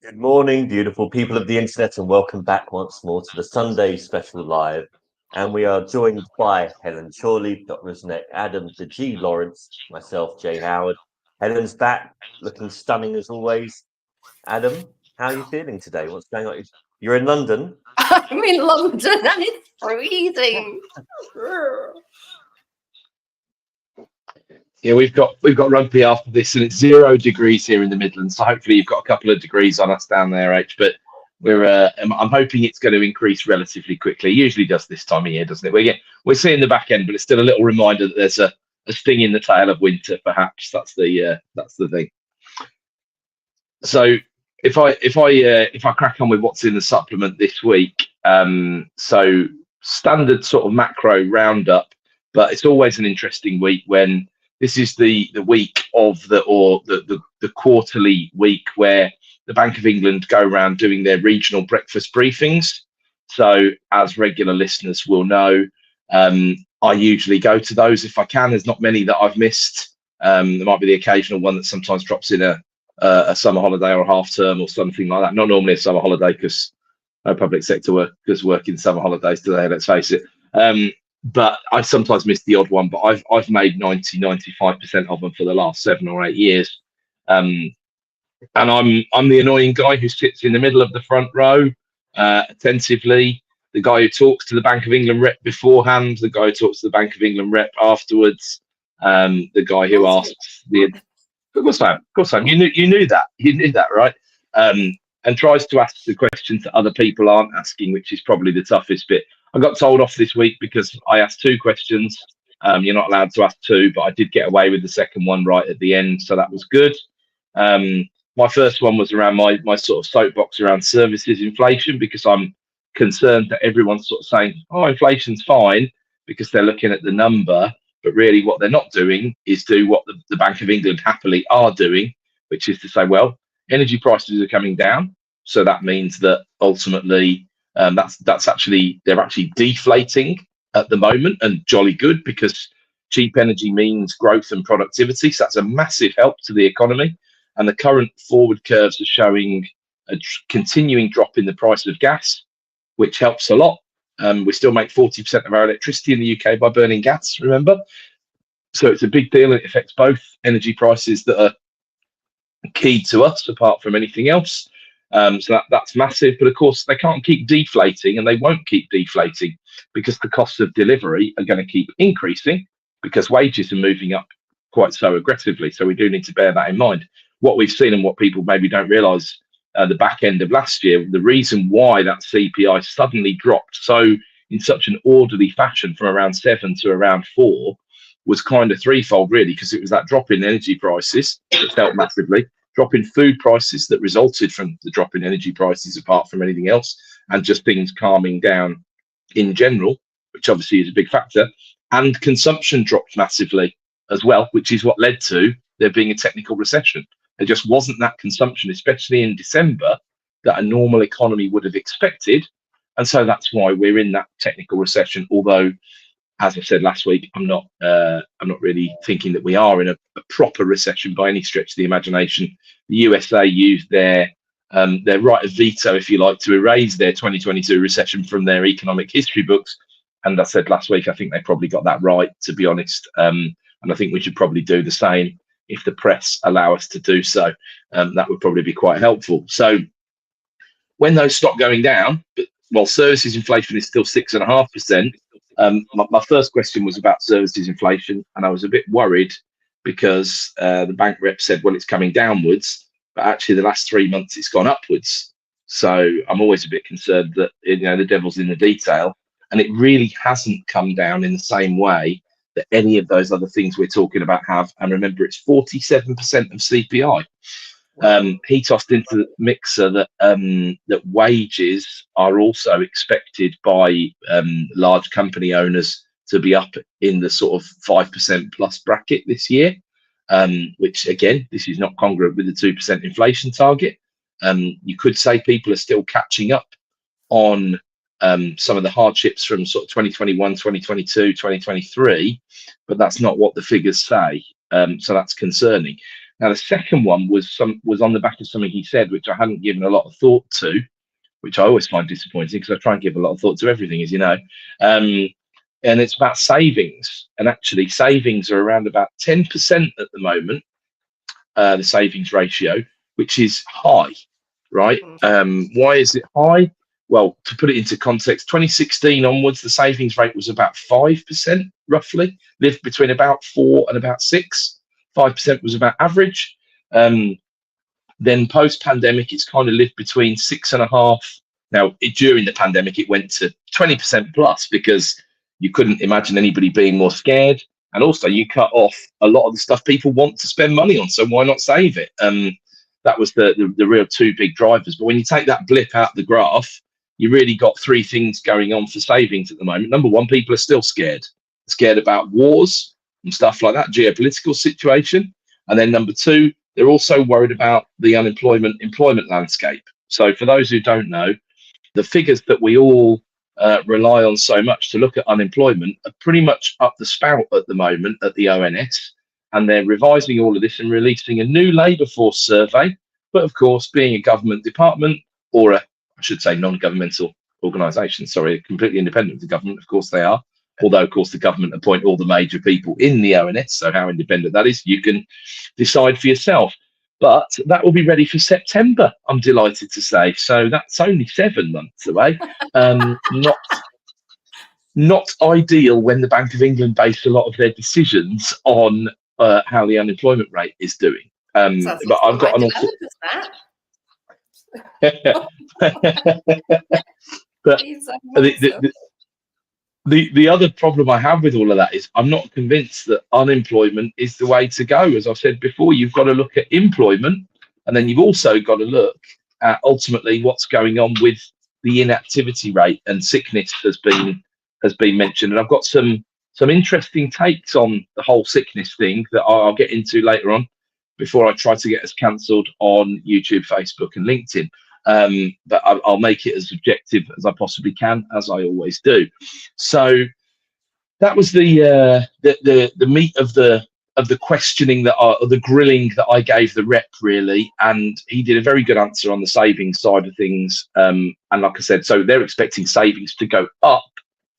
Good morning, beautiful people of the internet, and welcome back once more to the Sunday Special Live. And we are joined by Helen, Chorley, Piotr, Rusinek, Adam, the G. Lawrence, myself, Jay Howard. Helen's back, looking stunning as always. Adam, how are you feeling today? What's going on? You're in London. I'm in London and it's freezing. Yeah, we've got rugby after this, and it's 0 degrees here in the Midlands. So hopefully you've got a couple of degrees on us down there, H. But I'm hoping it's going to increase relatively quickly. It usually does this time of year, doesn't it? We're seeing the back end, but it's still a little reminder that there's a sting in the tail of winter. Perhaps that's the thing. So if I crack on with what's in the supplement this week, so standard sort of macro roundup, but it's always an interesting week when this is the week of the quarterly week where the Bank of England go around doing their regional breakfast briefings. So as regular listeners will know, I usually go to those if I can. There's not many that I've missed. There might be the occasional one that sometimes drops in a summer holiday or a half term or something like that. Not normally a summer holiday because no public sector workers work in summer holidays today, let's face it. But I sometimes miss the odd one, but I've made 95% of them for the last 7 or 8 years. And I'm the annoying guy who sits in the middle of the front row, attentively, the guy who talks to the Bank of England rep beforehand, the guy who talks to the Bank of England rep afterwards, the guy who asks of course I am. You knew that, right? And tries to ask the questions that other people aren't asking, which is probably the toughest bit. I got told off this week because I asked 2 questions. You're not allowed to ask 2, but I did get away with the second one right at the end, so that was good. My first one was around my sort of soapbox around services inflation, because I'm concerned that everyone's sort of saying, oh, inflation's fine, because they're looking at the number, but really what they're not doing is do what the Bank of England happily are doing, which is to say, well, energy prices are coming down, so that means that ultimately they're actually deflating at the moment, and jolly good, because cheap energy means growth and productivity. So that's a massive help to the economy. And the current forward curves are showing a continuing drop in the price of gas, which helps a lot. We still make 40% of our electricity in the UK by burning gas, remember? So it's a big deal. It affects both energy prices that are key to us, apart from anything else. So that's massive. But of course, they can't keep deflating, and they won't keep deflating, because the costs of delivery are going to keep increasing, because wages are moving up quite so aggressively. So we do need to bear that in mind. What we've seen, and what people maybe don't realise, the back end of last year, the reason why that CPI suddenly dropped so in such an orderly fashion from around 7 to around 4 was kind of threefold, really, because it was that drop in energy prices that felt massively, drop in food prices that resulted from the drop in energy prices, apart from anything else, and just things calming down in general, which obviously is a big factor, and consumption dropped massively as well, which is what led to there being a technical recession. There just wasn't that consumption, especially in December, that a normal economy would have expected. And so that's why we're in that technical recession. Although, as I said last week, I'm not really thinking that we are in a proper recession by any stretch of the imagination. The USA used their right of veto, if you like, to erase their 2022 recession from their economic history books. And I said last week, I think they probably got that right, to be honest. And I think we should probably do the same if the press allow us to do so. That would probably be quite helpful. So when those stop going down, while services inflation is still 6.5%, my first question was about services inflation, and I was a bit worried because the bank rep said, well, it's coming downwards, but actually the last 3 months it's gone upwards. So I'm always a bit concerned that, the devil's in the detail, and it really hasn't come down in the same way that any of those other things we're talking about have. And remember, it's 47% of CPI. He tossed into the mixer that wages are also expected by large company owners to be up in the sort of 5% plus bracket this year, which again, this is not congruent with the 2% inflation target. You could say people are still catching up on some of the hardships from sort of 2021, 2022, 2023, but that's not what the figures say. So that's concerning. Now, the second one was on the back of something he said, which I hadn't given a lot of thought to, which I always find disappointing because I try and give a lot of thought to everything, as you know. And it's about savings. And actually, savings are around about 10% at the moment, the savings ratio, which is high, right? Why is it high? Well, to put it into context, 2016 onwards, the savings rate was about 5%, roughly, lived between about 4 and about 6. 5% was about average. Then post-pandemic, it's kind of lived between 6.5. Now, during the pandemic, it went to 20% plus because you couldn't imagine anybody being more scared. And also, you cut off a lot of the stuff people want to spend money on. So why not save it? That was the real two big drivers. But when you take that blip out the graph, you really got three things going on for savings at the moment. Number one, people are still scared about wars and stuff like that, geopolitical situation. And then number two, they're also worried about the employment landscape. So for those who don't know, the figures that we all rely on so much to look at unemployment are pretty much up the spout at the moment at the ONS. And they're revising all of this and releasing a new labour force survey. But of course, being a government department, or I should say non-governmental organisation, sorry, completely independent of the government, of course they are. Although, of course, the government appoint all the major people in the ONS, so how independent that is, you can decide for yourself. But that will be ready for September, I'm delighted to say. So that's only 7 months away. Not ideal when the Bank of England based a lot of their decisions on how the unemployment rate is doing. But I've got an but the other problem I have with all of that is I'm not convinced that unemployment is the way to go. As I've said before, you've got to look at employment, and then you've also got to look at ultimately what's going on with the inactivity rate, and sickness has been mentioned. And I've got some interesting takes on the whole sickness thing that I'll get into later on before I try to get us cancelled on YouTube, Facebook and LinkedIn. But I'll make it as objective as I possibly can, as I always do. So that was the meat of the questioning the grilling that I gave the rep, really, and he did a very good answer on the savings side of things. And like I said, so they're expecting savings to go up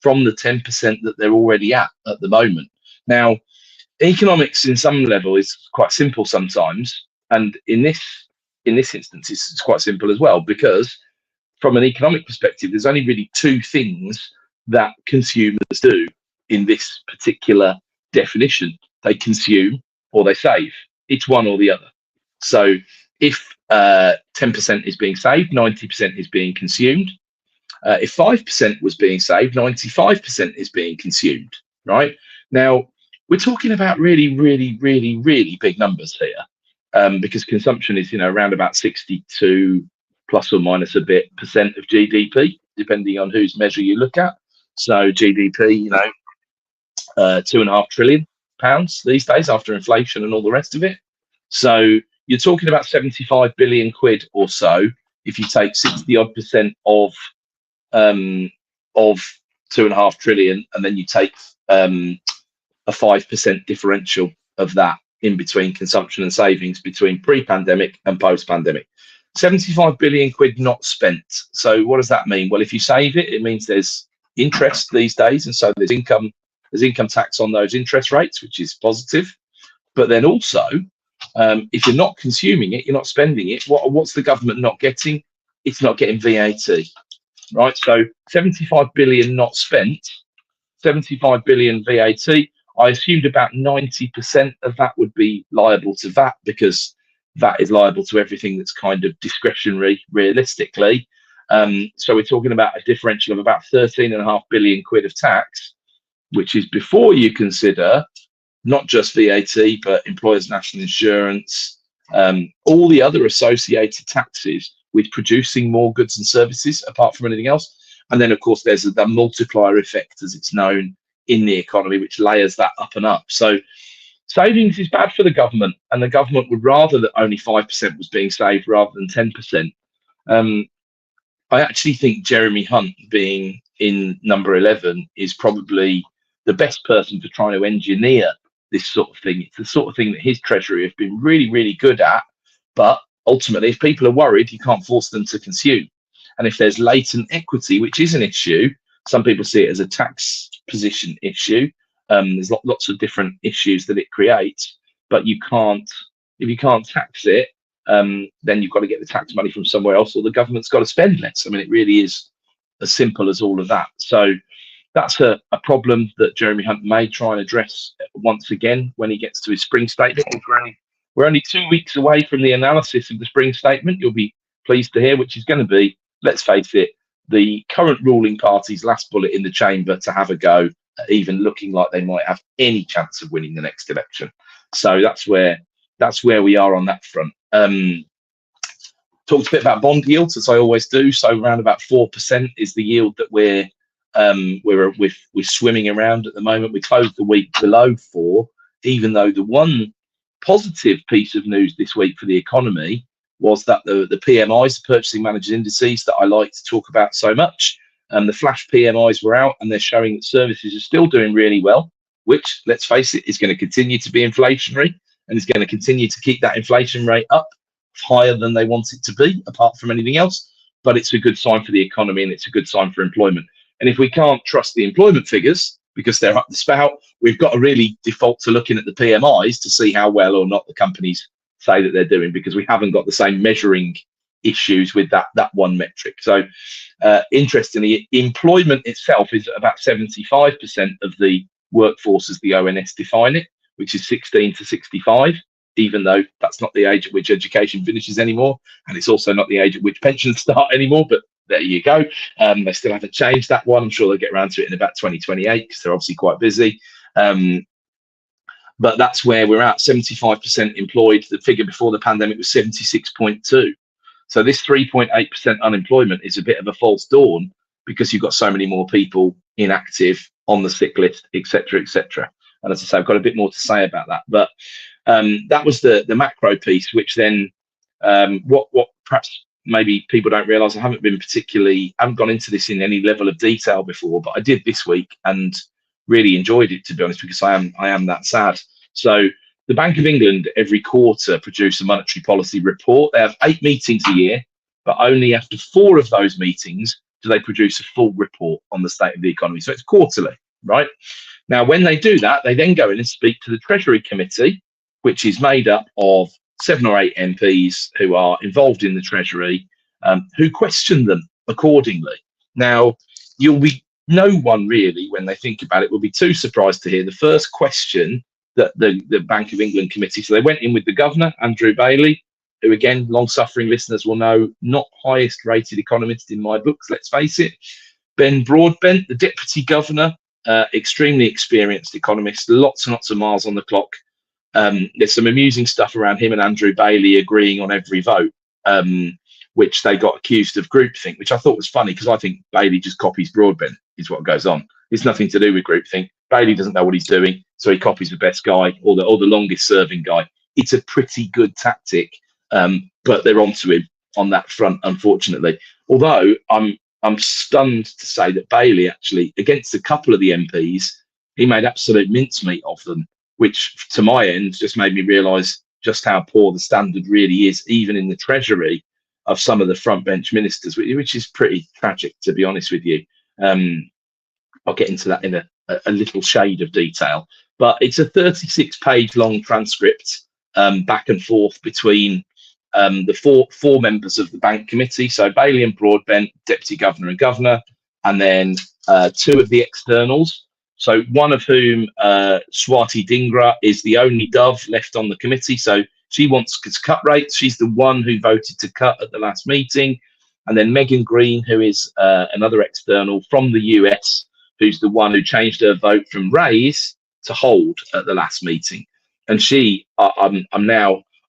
from the 10% that they're already at the moment. Now, economics in some level is quite simple sometimes, and in this instance, it's quite simple as well, because from an economic perspective, there's only really two things that consumers do in this particular definition. They consume or they save. It's one or the other. So if 10% is being saved, 90% is being consumed. If 5% was being saved, 95% is being consumed, right? Now, we're talking about really, really, really, really big numbers here. Because consumption is, around about 62 plus or minus a bit percent of GDP, depending on whose measure you look at. So GDP, 2.5 trillion pounds these days after inflation and all the rest of it. So you're talking about 75 billion quid or so if you take 60 odd percent of 2.5 trillion, and then you take a 5% differential of that in between consumption and savings between pre-pandemic and post-pandemic. 75 billion quid not spent. So what does that mean? Well, if you save it, it means there's interest these days, and so there's income tax on those interest rates, which is positive. But then also, if you're not consuming it, you're not spending it, what's the government not getting? It's not getting VAT, right? So 75 billion not spent, 75 billion VAT. I assumed about 90% of that would be liable to VAT, because VAT is liable to everything that's kind of discretionary, realistically. So we're talking about a differential of about 13.5 billion quid of tax, which is before you consider not just VAT, but employers' national insurance, all the other associated taxes with producing more goods and services, apart from anything else. And then, of course, there's the multiplier effect, as it's known in the economy, which layers that up and up. So savings is bad for the government, and the government would rather that only 5% was being saved rather than 10%. I actually think Jeremy Hunt being in number 11 is probably the best person for trying to engineer this sort of thing. It's the sort of thing that his Treasury have been really, really good at. But ultimately, if people are worried, you can't force them to consume. And if there's latent equity, which is an issue, some people see it as a tax position issue. There's lots of different issues that it creates, but if you can't tax it, then you've got to get the tax money from somewhere else, or the government's got to spend less. I mean, it really is as simple as all of that. So that's a problem that Jeremy Hunt may try and address once again when he gets to his spring statement. We're only 2 weeks away from the analysis of the spring statement. You'll be pleased to hear, which is going to be, let's face it, the current ruling party's last bullet in the chamber to have a go at even looking like they might have any chance of winning the next election. So that's where we are on that front. Talked a bit about bond yields, as I always do. So around about 4% is the yield that we're swimming around at the moment. We closed the week below 4, even though the one positive piece of news this week for the economy was that the PMIs, the Purchasing Managers Indices, that I like to talk about so much, the flash PMIs were out, and they're showing that services are still doing really well, which, let's face it, is going to continue to be inflationary and is going to continue to keep that inflation rate up higher than they want it to be, apart from anything else. But it's a good sign for the economy, and it's a good sign for employment. And if we can't trust the employment figures because they're up the spout, we've got to really default to looking at the PMIs to see how well or not the companies say that they're doing, because we haven't got the same measuring issues with that one metric. So interestingly, employment itself is about 75% of the workforce as the ONS define it, which is 16 to 65, even though that's not the age at which education finishes anymore, and it's also not the age at which pensions start anymore. But there you go. They still haven't changed that one. I'm sure they'll get around to it in about 2028 because they're obviously quite busy. But that's where we're at, 75% employed. The figure before the pandemic was 76.2. So this 3.8% unemployment is a bit of a false dawn, because you've got so many more people inactive, on the sick list, etc., etc. And as I say, I've got a bit more to say about that. But that was the macro piece, which then what perhaps maybe people don't realise, I haven't gone into this in any level of detail before, but I did this week and really enjoyed it, to be honest, because I am that sad. So the Bank of England every quarter produce a monetary policy report. They have 8 meetings a year, but only after 4 of those meetings do they produce a full report on the state of the economy. So it's quarterly, right? Now, when they do that, they then go in and speak to the Treasury Committee, which is made up of 7 or 8 MPs who are involved in the Treasury, who question them accordingly. Now, no one really, when they think about it, will be too surprised to hear the first question that the Bank of England committee. So they went in with the governor, Andrew Bailey, who, again, long-suffering listeners will know, not highest-rated economist in my books, let's face it. Ben Broadbent, the deputy governor, extremely experienced economist, lots and lots of miles on the clock. There's some amusing stuff around him and Andrew Bailey agreeing on every vote, which they got accused of groupthink, which I thought was funny, because I think Bailey just copies Broadbent, is what goes on. It's nothing to do with groupthink. Bailey doesn't know what he's doing, so he copies the best guy or the longest serving guy. It's a pretty good tactic, but they're onto him on that front, unfortunately. Although I'm stunned to say that Bailey actually, against a couple of the MPs, he made absolute mincemeat of them, which to my end just made me realise just how poor the standard really is, even in the Treasury, of some of the front bench ministers, which is pretty tragic, to be honest with you. I'll get into that in a little shade of detail, but it's a 36-page long transcript, back and forth between the four members of the bank committee. So Bailey and Broadbent, deputy governor and governor, and then 2 of the externals. So one of whom, Swati Dhingra, is the only dove left on the committee. So she wants to cut rates. She's the one who voted to cut at the last meeting. And then Megan Green, who is another external from the US, who's the one who changed her vote from raise to hold at the last meeting. And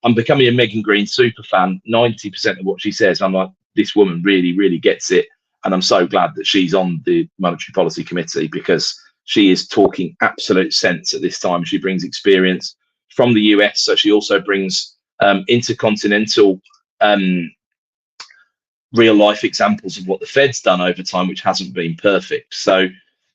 I'm becoming a Megan Green super fan. 90% of what she says, I'm like, this woman really, really gets it. And I'm so glad that she's on the Monetary Policy Committee, because she is talking absolute sense at this time. She brings experience from the US. So she also brings intercontinental real life examples of what the Fed's done over time, which hasn't been perfect. So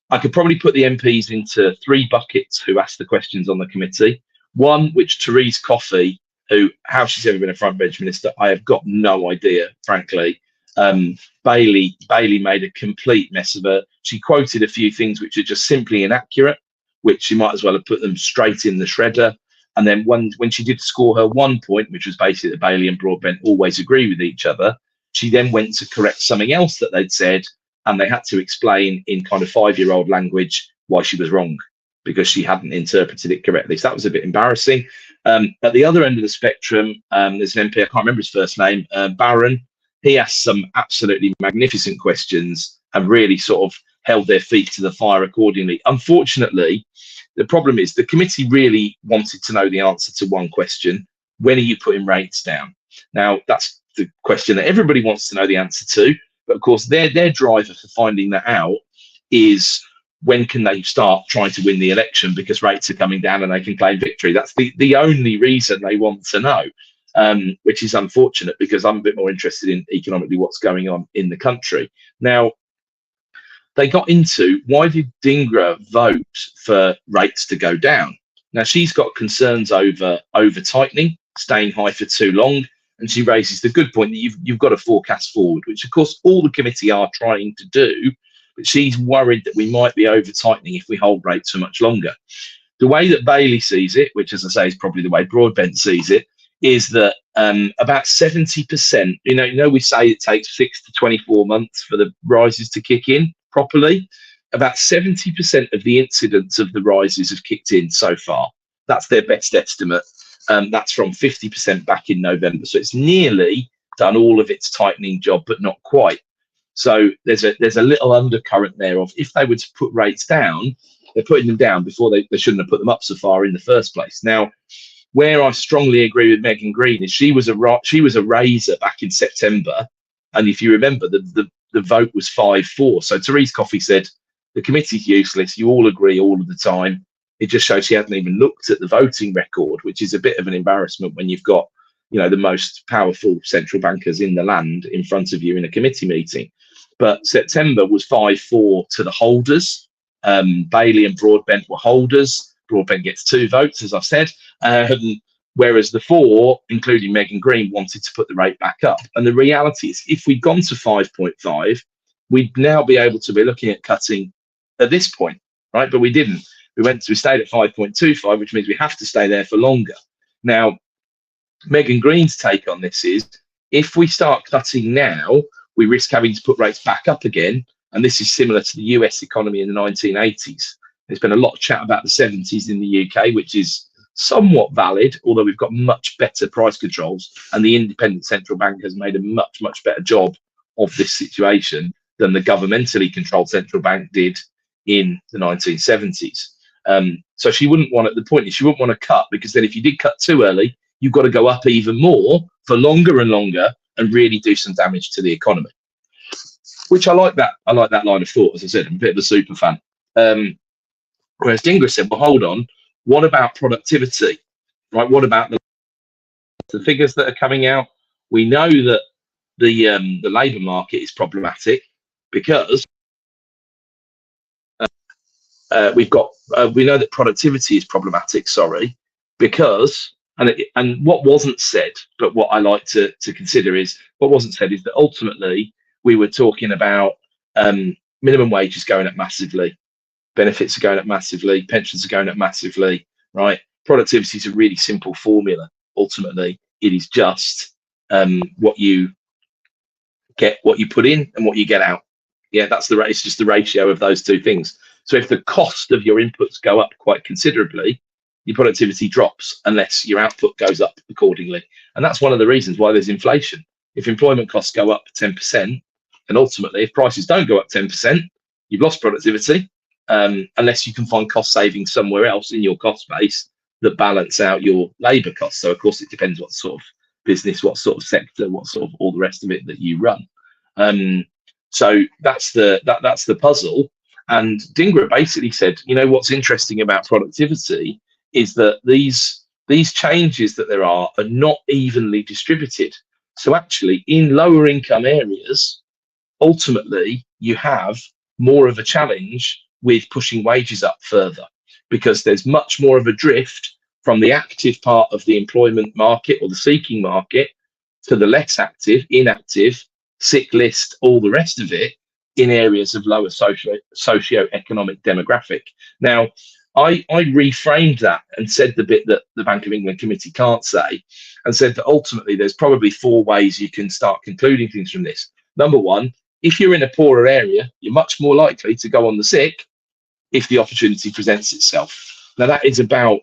I could probably put the MPs into 3 buckets who asked the questions on the committee. One, which Therese Coffey, who, how she's ever been a front bench minister, I have got no idea, frankly. Bailey made a complete mess of her. She quoted a few things which are just simply inaccurate, which she might as well have put them straight in the shredder. And then when she did score her 1 point, which was basically that Bailey and Broadbent always agree with each other, she then went to correct something else that they'd said, and they had to explain in kind of 5-year-old language why she was wrong, because she hadn't interpreted it correctly. So that was a bit embarrassing. At the other end of the spectrum, there's an MP, I can't remember his first name, Barron. He asked some absolutely magnificent questions and really sort of held their feet to the fire accordingly. Unfortunately, the problem is the committee really wanted to know the answer to one question: when are you putting rates down? Now, that's the question that everybody wants to know the answer to. But of course, their driver for finding that out is when can they start trying to win the election, because rates are coming down and they can claim victory. That's the only reason they want to know, which is unfortunate, because I'm a bit more interested in economically what's going on in the country. Now, they got into, why did Dingra vote for rates to go down? Now, she's got concerns over tightening, staying high for too long. And she raises the good point that you've got to forecast forward, which of course all the committee are trying to do, but she's worried that we might be over tightening if we hold rates for much longer. The way that Bailey sees it, which as I say is probably the way Broadbent sees it, is that about 70%, you know, we say it takes 6 to 24 months for the rises to kick in properly. About 70% of the incidents of the rises have kicked in so far. That's their best estimate. That's from 50% back in November. So it's nearly done all of its tightening job, but not quite. So there's a little undercurrent there of, if they were to put rates down, they're putting them down before they shouldn't have put them up so far in the first place. Now, where I strongly agree with Megan Green is she was a raiser back in September. And if you remember, the vote was 5-4. So Therese Coffey said, the committee's useless. You all agree all of the time. It just shows she hadn't even looked at the voting record, which is a bit of an embarrassment when you've got, you know, the most powerful central bankers in the land in front of you in a committee meeting. But September was 5-4 to the holders. Bailey and Broadbent were holders. Broadbent gets 2 votes, as I've said. Whereas the 4, including Megan Green, wanted to put the rate back up. And the reality is, if we'd gone to 5.5, we'd now be able to be looking at cutting at this point, right? But we didn't. We stayed at 5.25, which means we have to stay there for longer. Now, Megan Green's take on this is, if we start cutting now, we risk having to put rates back up again. And this is similar to the US economy in the 1980s. There's been a lot of chat about the 70s in the UK, which is somewhat valid, although we've got much better price controls. And the independent central bank has made a much, much better job of this situation than the governmentally controlled central bank did in the 1970s. So she wouldn't want, at the point is, she wouldn't want to cut, because then if you did cut too early, you've got to go up even more for longer and longer and really do some damage to the economy. Which I like that. I like that line of thought. As I said, I'm a bit of a super fan. Whereas Dingra said, well, hold on, what about productivity? Right? What about the figures that are coming out? We know that the labour market is problematic, because we know that productivity is problematic, because, and what wasn't said, but what I like to consider is, what wasn't said is that ultimately we were talking about minimum wages going up massively, benefits are going up massively, pensions are going up massively, right? Productivity is a really simple formula. Ultimately, it is just what you get, what you put in and what you get out. Yeah, that's the it's just the ratio of those two things. So if the cost of your inputs go up quite considerably, your productivity drops unless your output goes up accordingly. And that's one of the reasons why there's inflation. If employment costs go up 10%, and ultimately if prices don't go up 10%, you've lost productivity, unless you can find cost savings somewhere else in your cost base that balance out your labour costs. So of course it depends what sort of business, what sort of sector, what sort of all the rest of it that you run. So that's the puzzle. And Dingra basically said, you know, what's interesting about productivity is that these changes that there are not evenly distributed. So actually in lower income areas, ultimately you have more of a challenge with pushing wages up further, because there's much more of a drift from the active part of the employment market or the seeking market to the less active, inactive, sick list, all the rest of it, in areas of lower socio-economic demographic. Now, I reframed that and said the bit that the Bank of England committee can't say, and said that ultimately there's probably 4 ways you can start concluding things from this. Number one, if you're in a poorer area, you're much more likely to go on the sick if the opportunity presents itself. Now, that is about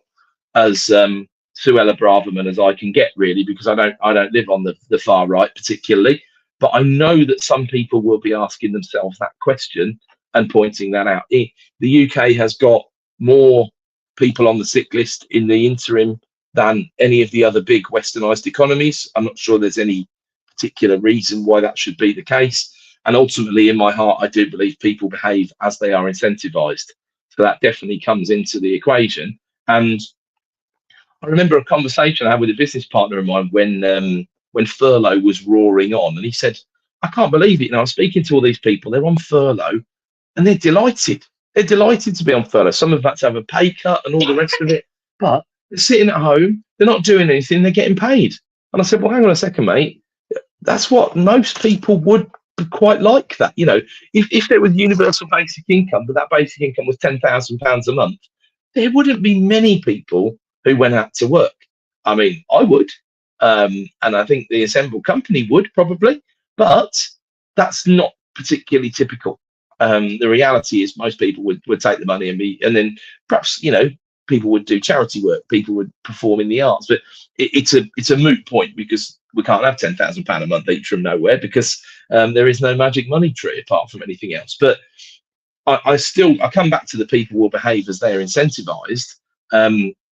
as Suella Braverman as I can get, really, because I don't live on the far right particularly, but I know that some people will be asking themselves that question and pointing that out. The UK has got more people on the sick list in the interim than any of the other big westernized economies. I'm not sure there's any particular reason why that should be the case. And ultimately, in my heart, I do believe people behave as they are incentivized. So that definitely comes into the equation. And I remember a conversation I had with a business partner of mine when furlough was roaring on, and he said, I can't believe it. You know, I'm speaking to all these people, they're on furlough and they're delighted. They're delighted to be on furlough. Some of them had to have a pay cut and all the rest of it, but they're sitting at home, they're not doing anything, they're getting paid. And I said, well, hang on a second, mate. That's what most people would quite like that. You know, if there was universal basic income, but that basic income was £10,000 a month, there wouldn't be many people who went out to work. I mean, I would, and I think the assembled company would probably, but that's not particularly typical. The reality is most people would take the money and then perhaps, you know, people would do charity work, people would perform in the arts, but it's a moot point, because we can't have £10,000 a month each from nowhere, because there is no magic money tree apart from anything else. But I come back to the people will behave as they're incentivized.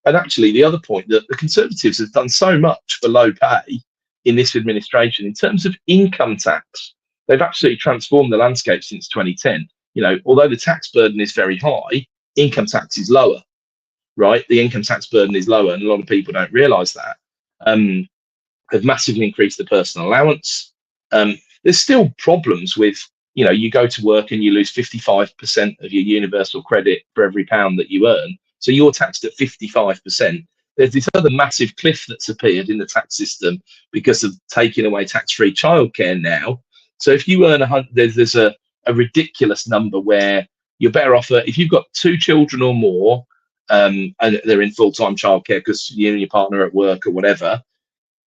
And actually, the other point, that the Conservatives have done so much for low pay in this administration in terms of income tax. They've absolutely transformed the landscape since 2010. You know, although the tax burden is very high, income tax is lower, right? The income tax burden is lower, and a lot of people don't realise that. They've massively increased the personal allowance. There's still problems with, you know, you go to work and you lose 55% of your universal credit for every pound that you earn. So you're taxed at 55%. There's this other massive cliff that's appeared in the tax system because of taking away tax-free childcare now. So if you earn there's a ridiculous number where you're better off if you've got 2 children or more, and they're in full-time childcare because you and your partner are at work or whatever,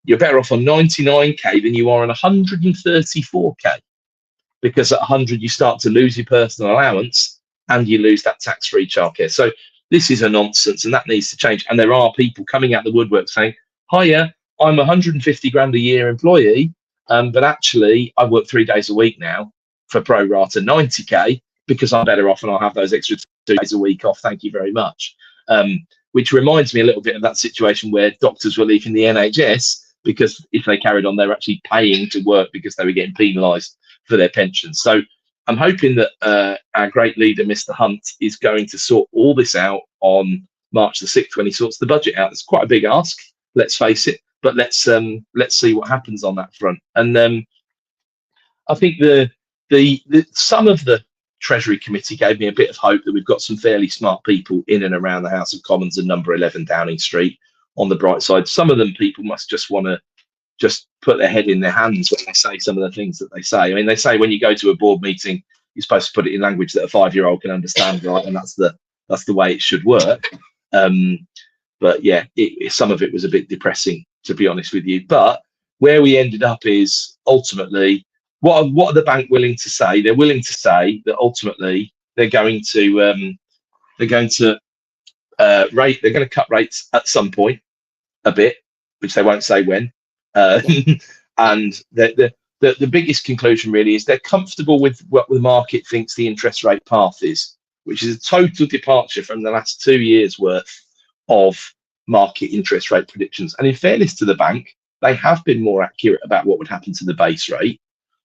you're better off on 99k than you are on 134k, because at 100 you start to lose your personal allowance and you lose that tax-free childcare. So this is a nonsense, and that needs to change. And there are people coming out the woodwork saying, hiya, I'm 150 grand a year employee, but actually I work 3 days a week now for pro rata 90k, because I'm better off and I'll have those extra 2 days a week off. Thank you very much. Which reminds me a little bit of that situation where doctors were leaving the NHS because if they carried on, they were actually paying to work because they were getting penalised for their pensions. So I'm hoping that our great leader, Mr. Hunt, is going to sort all this out on March the 6th when he sorts the budget out. It's quite a big ask, let's face it, but let's see what happens on that front. And I think the some of the Treasury Committee gave me a bit of hope that we've got some fairly smart people in and around the House of Commons and number 11 Downing Street on the bright side. Some of them people must just want to just put their head in their hands when they say some of the things that they say. I mean, they say when you go to a board meeting, you're supposed to put it in language that a 5-year-old can understand, right? And that's the way it should work. But yeah, some of it was a bit depressing, to be honest with you. But where we ended up is ultimately, what are the bank willing to say? They're willing to say that ultimately they're going to cut rates at some point a bit, which they won't say when. And the biggest conclusion really is they're comfortable with what the market thinks the interest rate path is, which is a total departure from the last 2 years worth of market interest rate predictions. And in fairness to the bank, they have been more accurate about what would happen to the base rate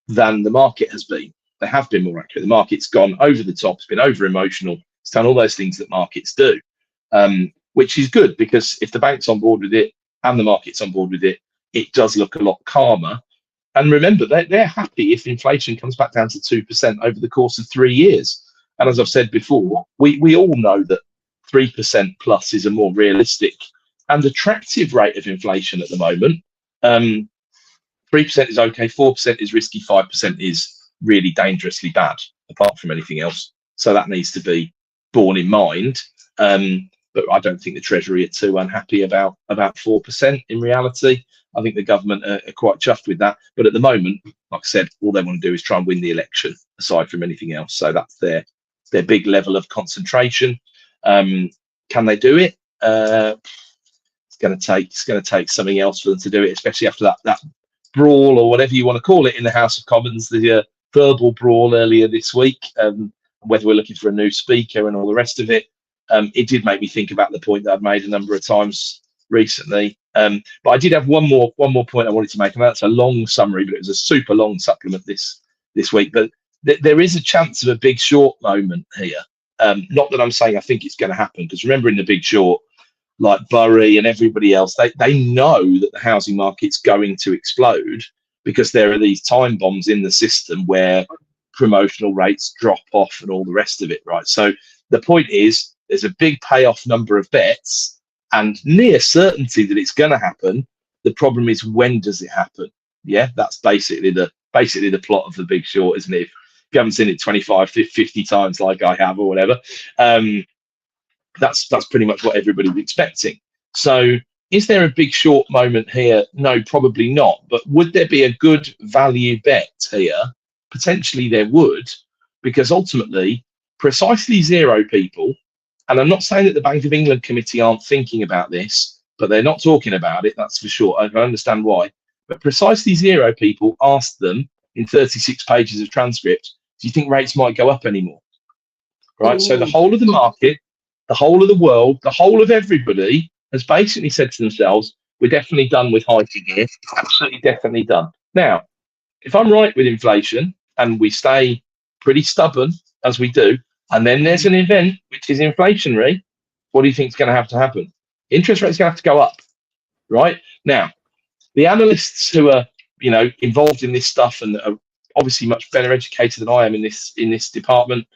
than the market has been. They have been more accurate. The market's gone over the top, it's been over emotional, it's done all those things that markets do, which is good, because if the bank's on board with it and the market's on board with it, it does look a lot calmer. And remember, they're happy if inflation comes back down to 2% over the course of 3 years. And as I've said before, we all know that 3% plus is a more realistic and attractive rate of inflation at the moment. 3% is okay, 4% is risky, 5% is really dangerously bad, apart from anything else. So that needs to be borne in mind. But I don't think the Treasury are too unhappy about 4% in reality. I think the government are quite chuffed with that. But at the moment, like I said, all they want to do is try and win the election, aside from anything else. So that's their big level of concentration. Can they do it? It's going to take something else for them to do it, especially after that brawl, or whatever you want to call it, in the House of Commons, the verbal brawl earlier this week. Whether we're looking for a new speaker and all the rest of it. It did make me think about the point that I've made a number of times recently. But I did have one more point I wanted to make, and that's a long summary, but it was a super long supplement this week. But there is a chance of a Big Short moment here. Not that I'm saying I think it's going to happen, because remember, in the Big Short, like Burry and everybody else, they know that the housing market's going to explode, because there are these time bombs in the system where promotional rates drop off and all the rest of it, right? So the point is, there's a big payoff number of bets and near certainty that it's going to happen. The problem is, when does it happen? Yeah, that's basically the plot of the Big Short, isn't it? If you haven't seen it 25, 50 times like I have, or whatever, that's pretty much what everybody's expecting. So is there a Big Short moment here? No, probably not. But would there be a good value bet here? Potentially there would, because ultimately, precisely zero people, and I'm not saying that the Bank of England committee aren't thinking about this, but they're not talking about it, that's for sure. I understand why. But precisely zero people asked them in 36 pages of transcript, do you think rates might go up anymore? Right? Ooh. So the whole of the market, the whole of the world, the whole of everybody has basically said to themselves, we're definitely done with hiking here. Absolutely definitely done. Now, if I'm right with inflation and we stay pretty stubborn as we do, and then there's an event which is inflationary, what do you think is going to have to happen? Interest rates are going to have to go up, right? Now, the analysts who are, involved in this stuff and are obviously much better educated than I am in this department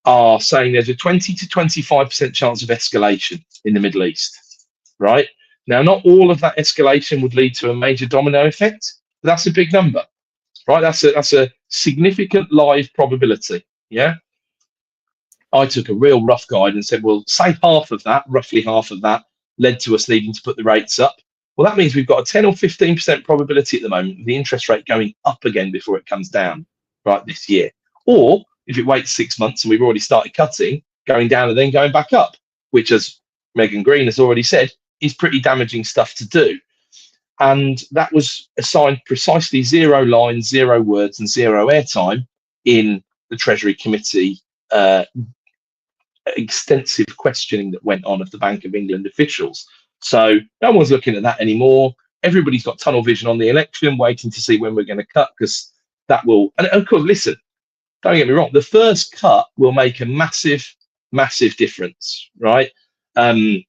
are saying there's a 20 to 25% chance of escalation in the Middle East, right? Now, not all of that escalation would lead to a major domino effect, but that's a big number, right? That's a significant live probability, yeah? I took a real rough guide and said, well, say roughly half of that led to us needing to put the rates up. Well, that means we've got a 10 or 15% probability at the moment of the interest rate going up again before it comes down, right, this year. Or if it waits 6 months and we've already started cutting, going down and then going back up, which, as Megan Green has already said, is pretty damaging stuff to do. And that was assigned precisely 0 lines, 0 words and 0 airtime in the Treasury Committee extensive questioning that went on of the Bank of England officials. So no one's looking at that anymore. Everybody's got tunnel vision on the election, waiting to see when we're going to cut, because that will, and of course, listen, don't get me wrong, the first cut will make a massive difference, right? And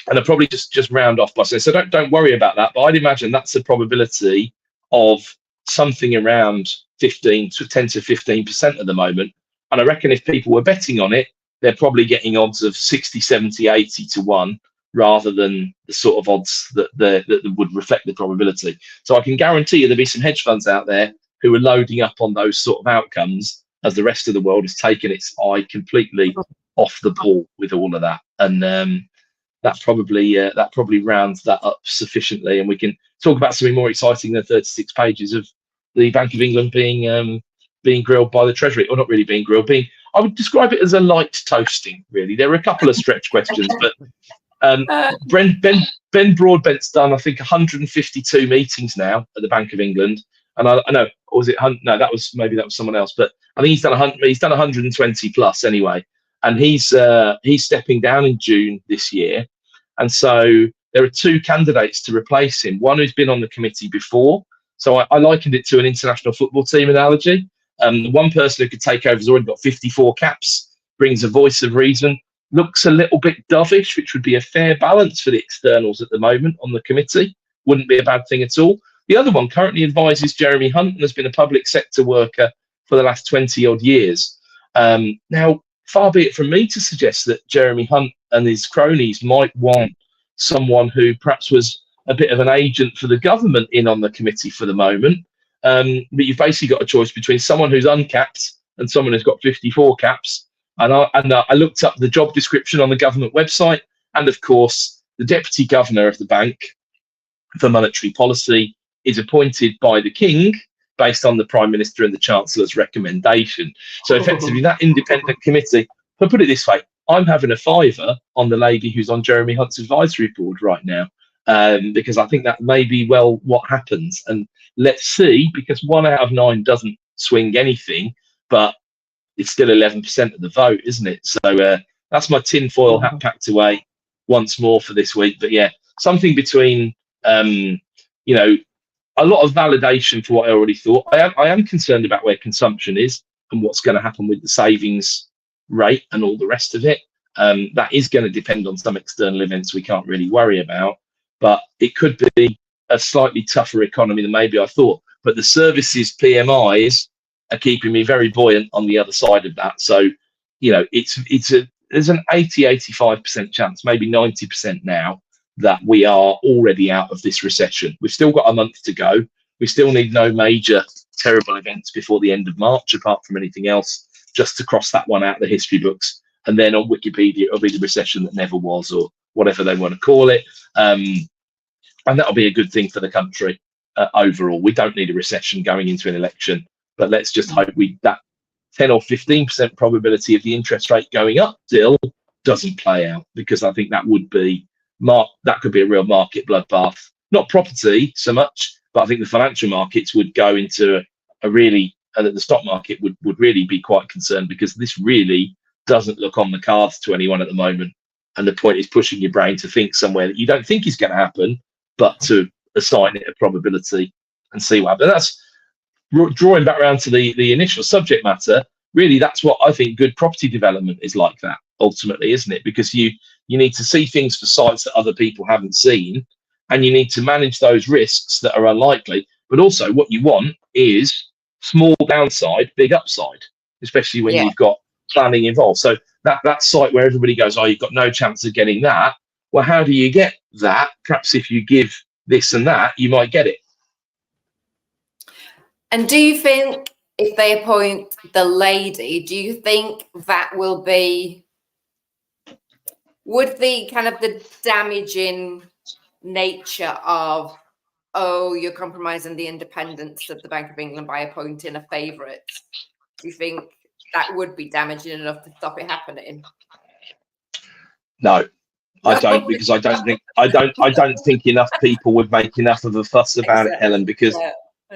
I'll probably just round off by saying, so don't worry about that, but I'd imagine that's a probability of something around 10 to 15% at the moment. And I reckon if people were betting on it, they're probably getting odds of 60, 70, 80 to 1, rather than the sort of odds that would reflect the probability. So I can guarantee you there'll be some hedge funds out there who are loading up on those sort of outcomes, as the rest of the world has taken its eye completely off the ball with all of that. And that probably rounds that up sufficiently, and we can talk about something more exciting than 36 pages of the Bank of England being grilled by the Treasury, or not really being grilled, I would describe it as a light toasting, really. There are a couple of stretch questions, but Ben Broadbent's done, I think, 152 meetings now at the Bank of England, and I know, or was it? No, that was someone else, but I think he's done 120 plus anyway, and he's stepping down in June this year, and so there are 2 candidates to replace him. One who's been on the committee before, so I likened it to an international football team analogy. The one person who could take over has already got 54 caps, brings a voice of reason, looks a little bit dovish, which would be a fair balance for the externals at the moment on the committee. Wouldn't be a bad thing at all. The other one currently advises Jeremy Hunt and has been a public sector worker for the last 20 odd years. Now, far be it from me to suggest that Jeremy Hunt and his cronies might want someone who perhaps was a bit of an agent for the government in on the committee for the moment. But you've basically got a choice between someone who's uncapped and someone who's got 54 caps. And I looked up the job description on the government website, and of course, the deputy governor of the bank for monetary policy is appointed by the king based on the prime minister and the chancellor's recommendation. So effectively, that independent committee. But put it this way, I'm having a fiver on the lady who's on Jeremy Hunt's advisory board right now, because I think that may be well what happens. And let's see, because 1 out of 9 doesn't swing anything, but it's still 11% of the vote, isn't it? So that's my tinfoil hat packed away once more for this week. But yeah, something between, you know, a lot of validation for what I already thought. I am concerned about where consumption is and what's going to happen with the savings rate and all the rest of it. That is going to depend on some external events we can't really worry about, but it could be a slightly tougher economy than maybe I thought. But the services PMIs are keeping me very buoyant on the other side of that. So, you know, there's an 85% chance, maybe 90% now, that we are already out of this recession. We've still got a month to go. We still need no major terrible events before the end of March, apart from anything else, just to cross that one out of the history books. And then on Wikipedia, it'll be the recession that never was, or whatever they want to call it. And that'll be a good thing for the country overall. We don't need a recession going into an election, but let's just hope that 10 or 15% probability of the interest rate going up still doesn't play out, because I think that would be that could be a real market bloodbath. Not property so much, but I think the financial markets would go into a really, the stock market would really be quite concerned, because this really doesn't look on the cards to anyone at the moment. And the point is pushing your brain to think somewhere that you don't think is going to happen, but to assign it a probability and see what happens. That's drawing back around to the initial subject matter. Really, that's what I think good property development is like, that ultimately, isn't it? Because you need to see things for sites that other people haven't seen, and you need to manage those risks that are unlikely. But also what you want is small downside, big upside, especially when you've got planning involved. So that site where everybody goes, oh, you've got no chance of getting that. Well, how do you get that? Perhaps if you give this and that, you might get it. And do you think if they appoint the lady, do you think that would the kind of the damaging nature of, oh, you're compromising the independence of the Bank of England by appointing a favourite, do you think that would be damaging enough to stop it happening? No, I don't, because I don't think enough people would make enough of a fuss about it, Helen, because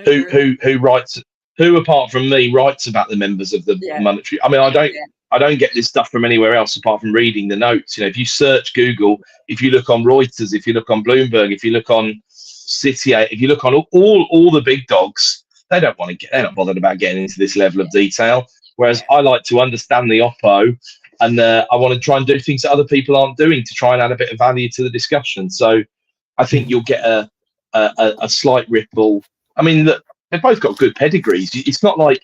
who writes, who apart from me writes about the members of the monetary? I mean, I don't get this stuff from anywhere else apart from reading the notes. You know, if you search Google, if you look on Reuters, if you look on Bloomberg, if you look on City, if you look on all the big dogs, they're not bothered about getting into this level of detail. Whereas I like to understand the oppo, and I want to try and do things that other people aren't doing to try and add a bit of value to the discussion. So I think you'll get a slight ripple. I mean, they've both got good pedigrees. It's not like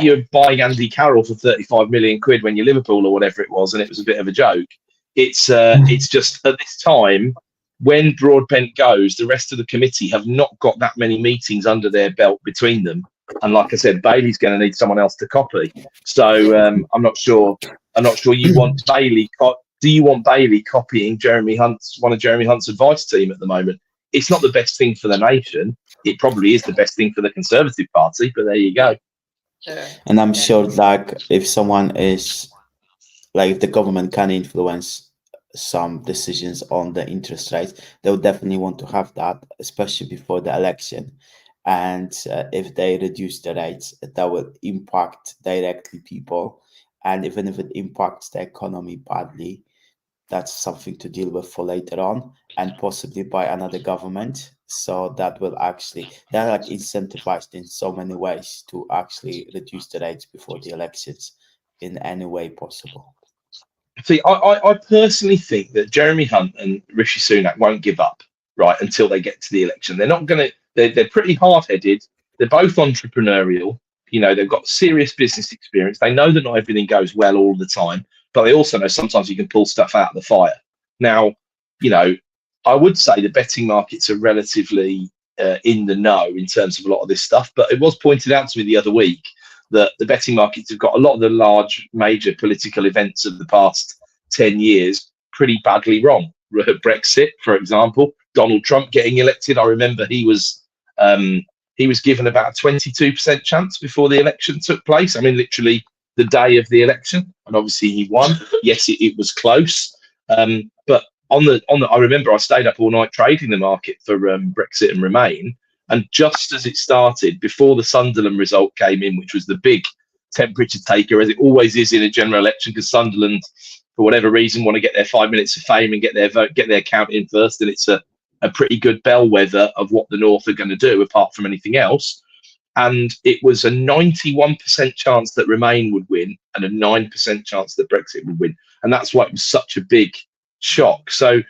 you're buying Andy Carroll for 35 million quid when you're Liverpool or whatever it was, and it was a bit of a joke. It's just at this time, when Broadbent goes, the rest of the committee have not got that many meetings under their belt between them. And like I said, Bailey's going to need someone else to copy. So I'm not sure you want Bailey. Do you want Bailey copying one of Jeremy Hunt's advice team at the moment? It's not the best thing for the nation. It probably is the best thing for the Conservative Party, but there you go. And I'm sure, like, if someone is, like, if the government can influence some decisions on the interest rates, they'll definitely want to have that, especially before the election. And if they reduce the rates, that will impact directly people. And even if it impacts the economy badly, that's something to deal with for later on, and possibly by another government. So that will actually, they're like incentivized in so many ways to actually reduce the rates before the elections in any way possible. See, I personally think that Jeremy Hunt and Rishi Sunak won't give up, right, until they get to the election. They're not going to, they're pretty hard-headed. They're both entrepreneurial. You know, they've got serious business experience. They know that not everything goes well all the time, but they also know sometimes you can pull stuff out of the fire. Now, you know, I would say the betting markets are relatively in the know in terms of a lot of this stuff, but it was pointed out to me the other week that the betting markets have got a lot of the large major political events of the past 10 years pretty badly wrong. Brexit, for example, Donald Trump getting elected. I remember he was given about a 22% chance before the election took place. I mean, literally the day of the election, and obviously he won. Yes, it was close, but I remember I stayed up all night trading the market for Brexit and Remain, and just as it started, before the Sunderland result came in, which was the big temperature taker, as it always is in a general election, because Sunderland, for whatever reason, want to get their 5 minutes of fame and get their vote, get their count in first, and it's a pretty good bellwether of what the North are going to do, apart from anything else. And it was a 91% chance that Remain would win and a 9% chance that Brexit would win. And that's why it was such a big shock. So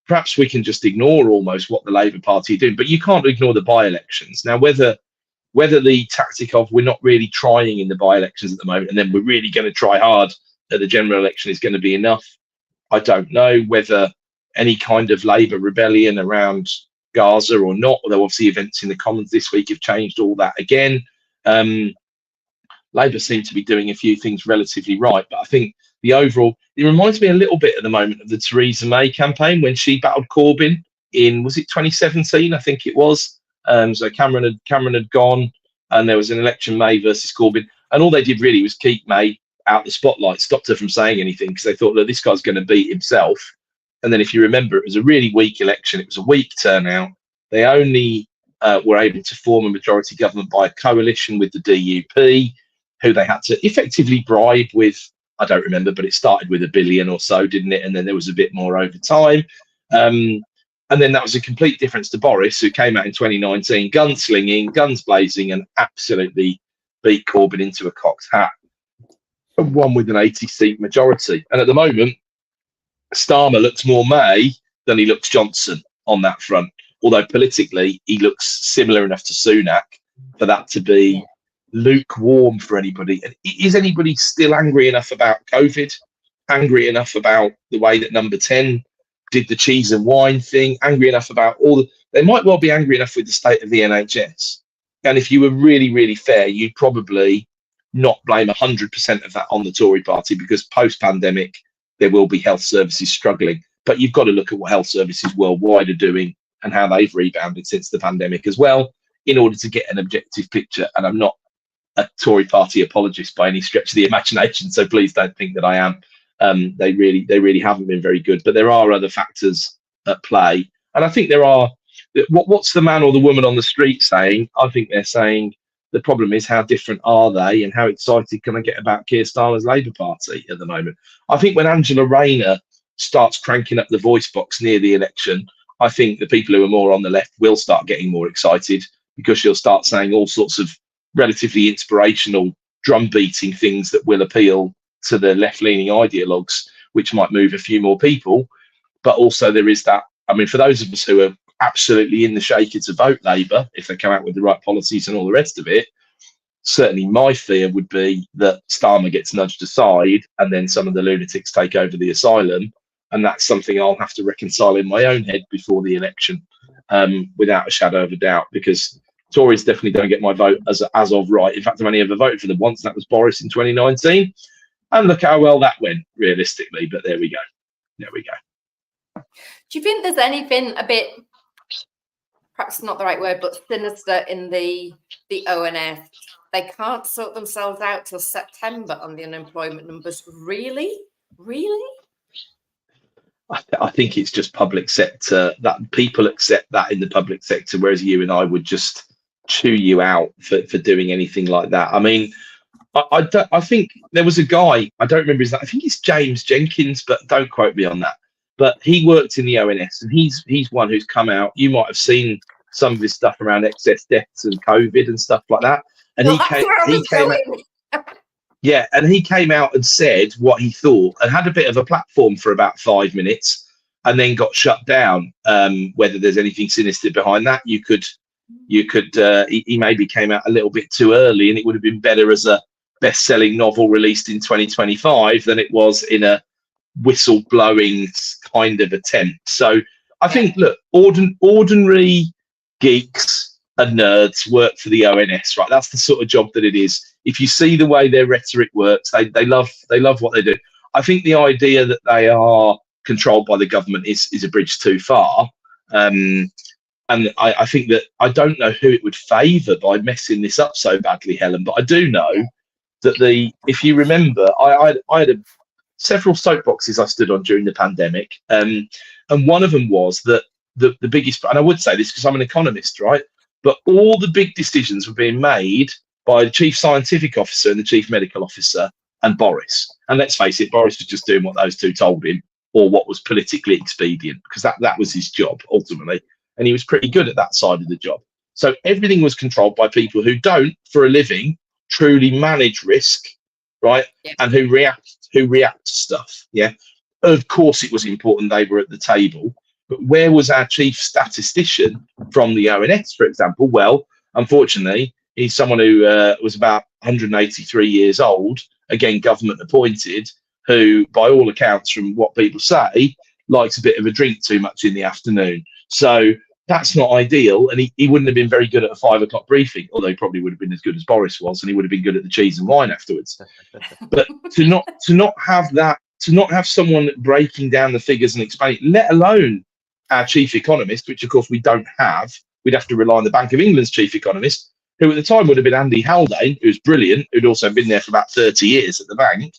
perhaps we can just ignore almost what the Labour Party are doing, but you can't ignore the by-elections. Now, whether the tactic of we're not really trying in the by-elections at the moment and then we're really going to try hard at the general election is going to be enough, I don't know. Whether any kind of Labour rebellion around Gaza or not, although obviously events in the Commons this week have changed all that again. Labour seem to be doing a few things relatively right, but I think the overall, it reminds me a little bit at the moment of the Theresa May campaign when she battled Corbyn in, was it 2017? I think it was. So Cameron had gone, and there was an election, May versus Corbyn, and all they did really was keep May out the spotlight, stopped her from saying anything because they thought, look, this guy's going to beat himself. And then if you remember, it was a really weak election. It was a weak turnout. They only were able to form a majority government by a coalition with the DUP, who they had to effectively bribe with, I don't remember, but it started with $1 billion or so, didn't it? And then there was a bit more over time. And then that was a complete difference to Boris, who came out in 2019, gunslinging, guns blazing, and absolutely beat Corbyn into a cocked hat and won with an 80-seat majority. And at the moment, Starmer looks more May than he looks Johnson on that front, although politically he looks similar enough to Sunak for that to be lukewarm for anybody. And is anybody still angry enough about COVID, angry enough about the way that Number 10 did the cheese and wine thing, angry enough about they might well be angry enough with the state of the NHS. And if you were really, really fair, you'd probably not blame 100% of that on the Tory party, because post-pandemic, there will be health services struggling. But you've got to look at what health services worldwide are doing and how they've rebounded since the pandemic as well, in order to get an objective picture. And I'm not a Tory party apologist by any stretch of the imagination, so please don't think that I am. They really haven't been very good. But there are other factors at play. And I think there are, what's the man or the woman on the street saying? I think they're saying, the problem is, how different are they and how excited can I get about Keir Starmer's Labour Party at the moment? I think when Angela Rayner starts cranking up the voice box near the election, I think the people who are more on the left will start getting more excited, because she'll start saying all sorts of relatively inspirational drum-beating things that will appeal to the left-leaning ideologues, which might move a few more people. But also there is that, I mean, for those of us who are absolutely in the shaker to vote Labour, if they come out with the right policies and all the rest of it, certainly my fear would be that Starmer gets nudged aside and then some of the lunatics take over the asylum. And that's something I'll have to reconcile in my own head before the election, without a shadow of a doubt, because Tories definitely don't get my vote as of right. In fact, I've only ever voted for them once, and that was Boris in 2019. And look how well that went, realistically. But there we go. There we go. Do you think there's anything a bit, perhaps not the right word, but sinister in the ONS? They can't sort themselves out till September on the unemployment numbers. Really? I think it's just public sector, that people accept that in the public sector, whereas you and I would just chew you out for doing anything like that. I mean, I think there was a guy, I don't remember his name, I think it's James Jenkins, but don't quote me on that. But he worked in the ONS, and he's one who's come out. You might have seen some of his stuff around excess deaths and COVID and stuff like that. And he came out. Yeah, and he came out and said what he thought and had a bit of a platform for about 5 minutes and then got shut down. Whether there's anything sinister behind that, you could You could he maybe came out a little bit too early, and it would have been better as a best-selling novel released in 2025 than it was in a whistle-blowing kind of attempt. So I think, look, ordinary geeks and nerds work for the ONS, right? That's the sort of job that it is. If you see the way their rhetoric works, they love what they do. I think the idea that they are controlled by the government is a bridge too far. And I think that I don't know who it would favour by messing this up so badly, Helen, but I do know that if you remember, I had several soapboxes I stood on during the pandemic, and one of them was that the biggest, and I would say this because I'm an economist, right? But all the big decisions were being made by the chief scientific officer and the chief medical officer and Boris. And let's face it, Boris was just doing what those two told him, or what was politically expedient, because that was his job ultimately. And he was pretty good at that side of the job. So everything was controlled by people who don't, for a living, truly manage risk, right? Yeah. And who react to stuff. Yeah. Of course, it was important they were at the table, but where was our chief statistician from the ONS, for example? Well, unfortunately, he's someone who was about 183 years old, again, government appointed, who, by all accounts, from what people say, likes a bit of a drink too much in the afternoon. So that's not ideal, and he wouldn't have been very good at a 5 o'clock briefing, although he probably would have been as good as Boris was, and he would have been good at the cheese and wine afterwards. But to not have someone breaking down the figures and explaining, let alone our chief economist, which of course we don't have, we'd have to rely on the Bank of England's chief economist, who at the time would have been Andy Haldane, who's brilliant, who'd also been there for about 30 years at the bank.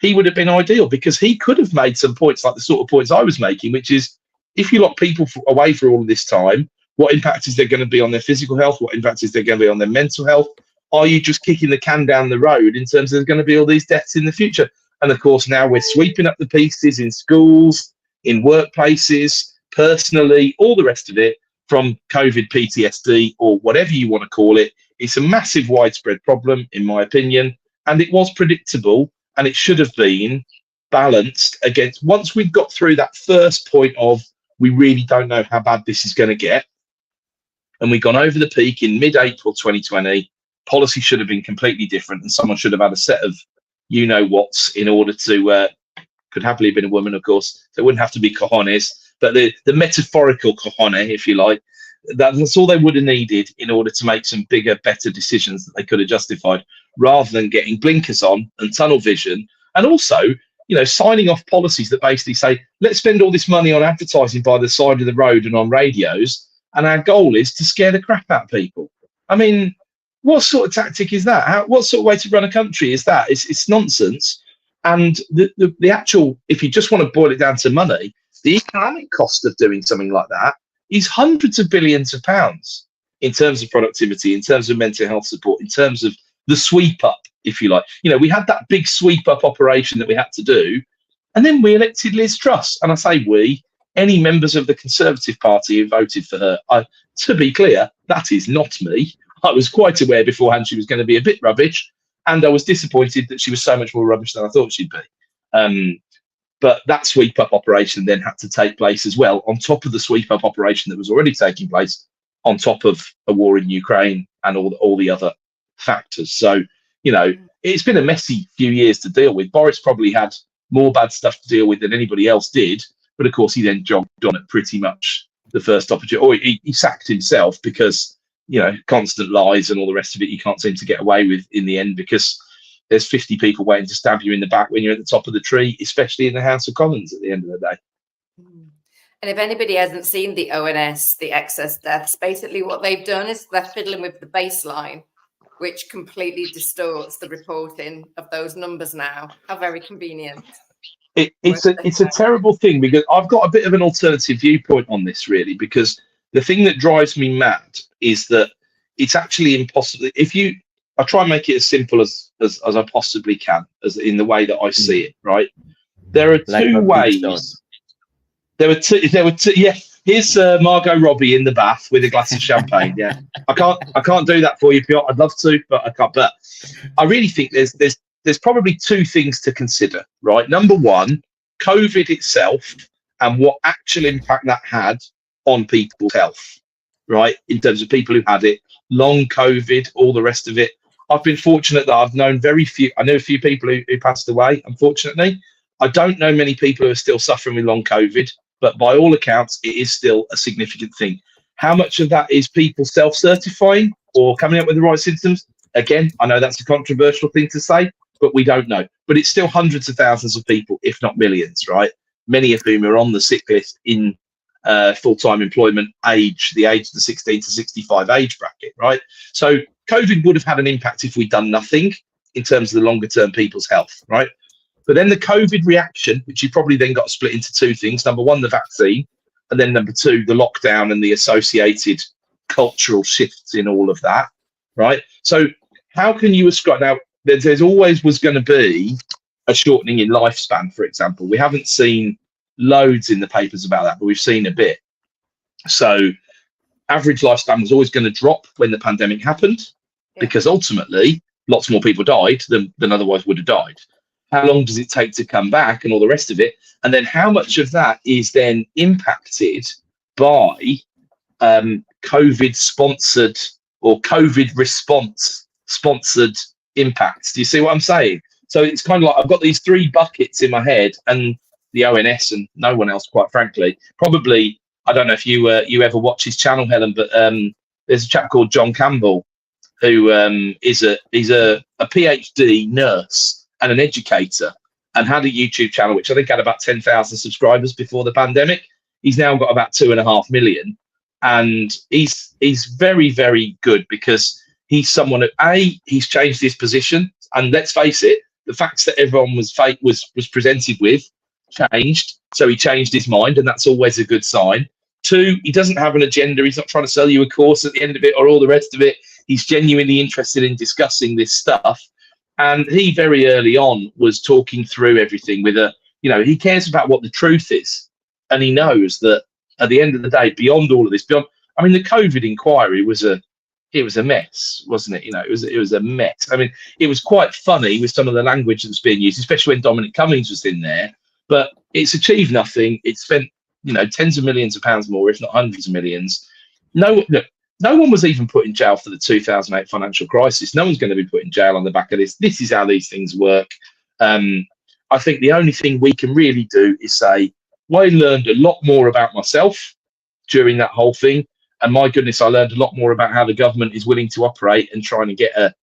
He would have been ideal because he could have made some points like the sort of points I was making, which is, if you lock people away for all of this time, what impact is there going to be on their physical health? What impact is there going to be on their mental health? Are you just kicking the can down the road in terms of there's going to be all these deaths in the future? And of course, now we're sweeping up the pieces in schools, in workplaces, personally, all the rest of it, from COVID PTSD or whatever you want to call it. It's a massive widespread problem, in my opinion, and it was predictable, and it should have been balanced against, once we got through that first point of we really don't know how bad this is going to get, and we've gone over the peak in mid-April 2020, policy should have been completely different, and someone should have had a set of you-know-whats in order to, could happily have been a woman, of course, so it wouldn't have to be cojones, but the metaphorical cojones, if you like, that's all they would have needed in order to make some bigger, better decisions that they could have justified, rather than getting blinkers on and tunnel vision, and also, signing off policies that basically say, let's spend all this money on advertising by the side of the road and on radios, and our goal is to scare the crap out of people. I mean, what sort of tactic is that? What sort of way to run a country is that? It's nonsense. And the actual, if you just want to boil it down to money, the economic cost of doing something like that is hundreds of billions of pounds in terms of productivity, in terms of mental health support, in terms of the sweep up, if you like. We had that big sweep up operation that we had to do, and then we elected Liz Truss. And I say we, any members of the Conservative Party who voted for her. To be clear, that is not me. I was quite aware beforehand she was going to be a bit rubbish, and I was disappointed that she was so much more rubbish than I thought she'd be. But that sweep up operation then had to take place as well, on top of the sweep up operation that was already taking place, on top of a war in Ukraine and all the other factors. So, it's been a messy few years to deal with. Boris probably had more bad stuff to deal with than anybody else did, but of course he then jogged on at pretty much the first opportunity, or he sacked himself because, constant lies and all the rest of it you can't seem to get away with in the end, because there's 50 people waiting to stab you in the back when you're at the top of the tree, especially in the House of Commons at the end of the day. And if anybody hasn't seen the ONS, the excess deaths, basically what they've done is they're fiddling with the baseline, which completely distorts the reporting of those numbers now. How very convenient. It's a terrible thing, because I've got a bit of an alternative viewpoint on this, really, because the thing that drives me mad is that it's actually impossible. I try and make it as simple as I possibly can, as in the way that I see it, right? There are two ways. There were two. Yeah. Here's Margot Robbie in the bath with a glass of champagne. Yeah, I can't do that for you, Piotr. I'd love to, but I can't. But I really think there's probably two things to consider, right? Number one, COVID itself and what actual impact that had on people's health. right? In terms of people who had it, long COVID, all the rest of it. I've been fortunate that I've known very few. I know a few people who passed away, unfortunately. I don't know many people who are still suffering with long COVID, but by all accounts, it is still a significant thing. How much of that is people self-certifying or coming up with the right symptoms? Again, I know that's a controversial thing to say, but we don't know. But it's still hundreds of thousands of people, if not millions, right? Many of whom are on the sick list in full-time employment age, the age of the 16 to 65 age bracket, right? So COVID would have had an impact if we'd done nothing in terms of the longer-term people's health, right? But then the COVID reaction, which you probably then got split into two things. Number one, the vaccine, and then number two, the lockdown and the associated cultural shifts in all of that, right? So how can you ascribe, now there's always was going to be a shortening in lifespan, for example. We haven't seen loads in the papers about that, but we've seen a bit. So average lifespan was always going to drop when the pandemic happened, because ultimately lots more people died than otherwise would have died. How long does it take to come back and all the rest of it? And then how much of that is then impacted by COVID sponsored or COVID response sponsored impacts? Do you see what I'm saying? So it's kind of like I've got these three buckets in my head, and the ONS and no one else, quite frankly. Probably, I don't know if you ever watch his channel, Helen, but there's a chap called John Campbell who is a PhD nurse and an educator, and had a YouTube channel which I think had about 10,000 subscribers before the pandemic. He's now got about 2.5 million, and he's very, very good because he's someone who he's changed his position, and let's face it, the facts that everyone was presented with changed, so he changed his mind, and that's always a good sign. Two, he doesn't have an agenda. He's not trying to sell you a course at the end of it or all the rest of it. He's genuinely interested in discussing this stuff, and he very early on was talking through everything with he cares about what the truth is, and he knows that at the end of the day, beyond all of this, the COVID inquiry was a mess, wasn't it? It was a mess. I mean, it was quite funny with some of the language that was being used, especially when Dominic Cummings was in there. But it's achieved nothing. It's spent, tens of millions of pounds more, if not hundreds of millions. No one was even put in jail for the 2008 financial crisis. No one's going to be put in jail on the back of this. This is how these things work. I think the only thing we can really do is say, I learned a lot more about myself during that whole thing. And my goodness, I learned a lot more about how the government is willing to operate and trying to get a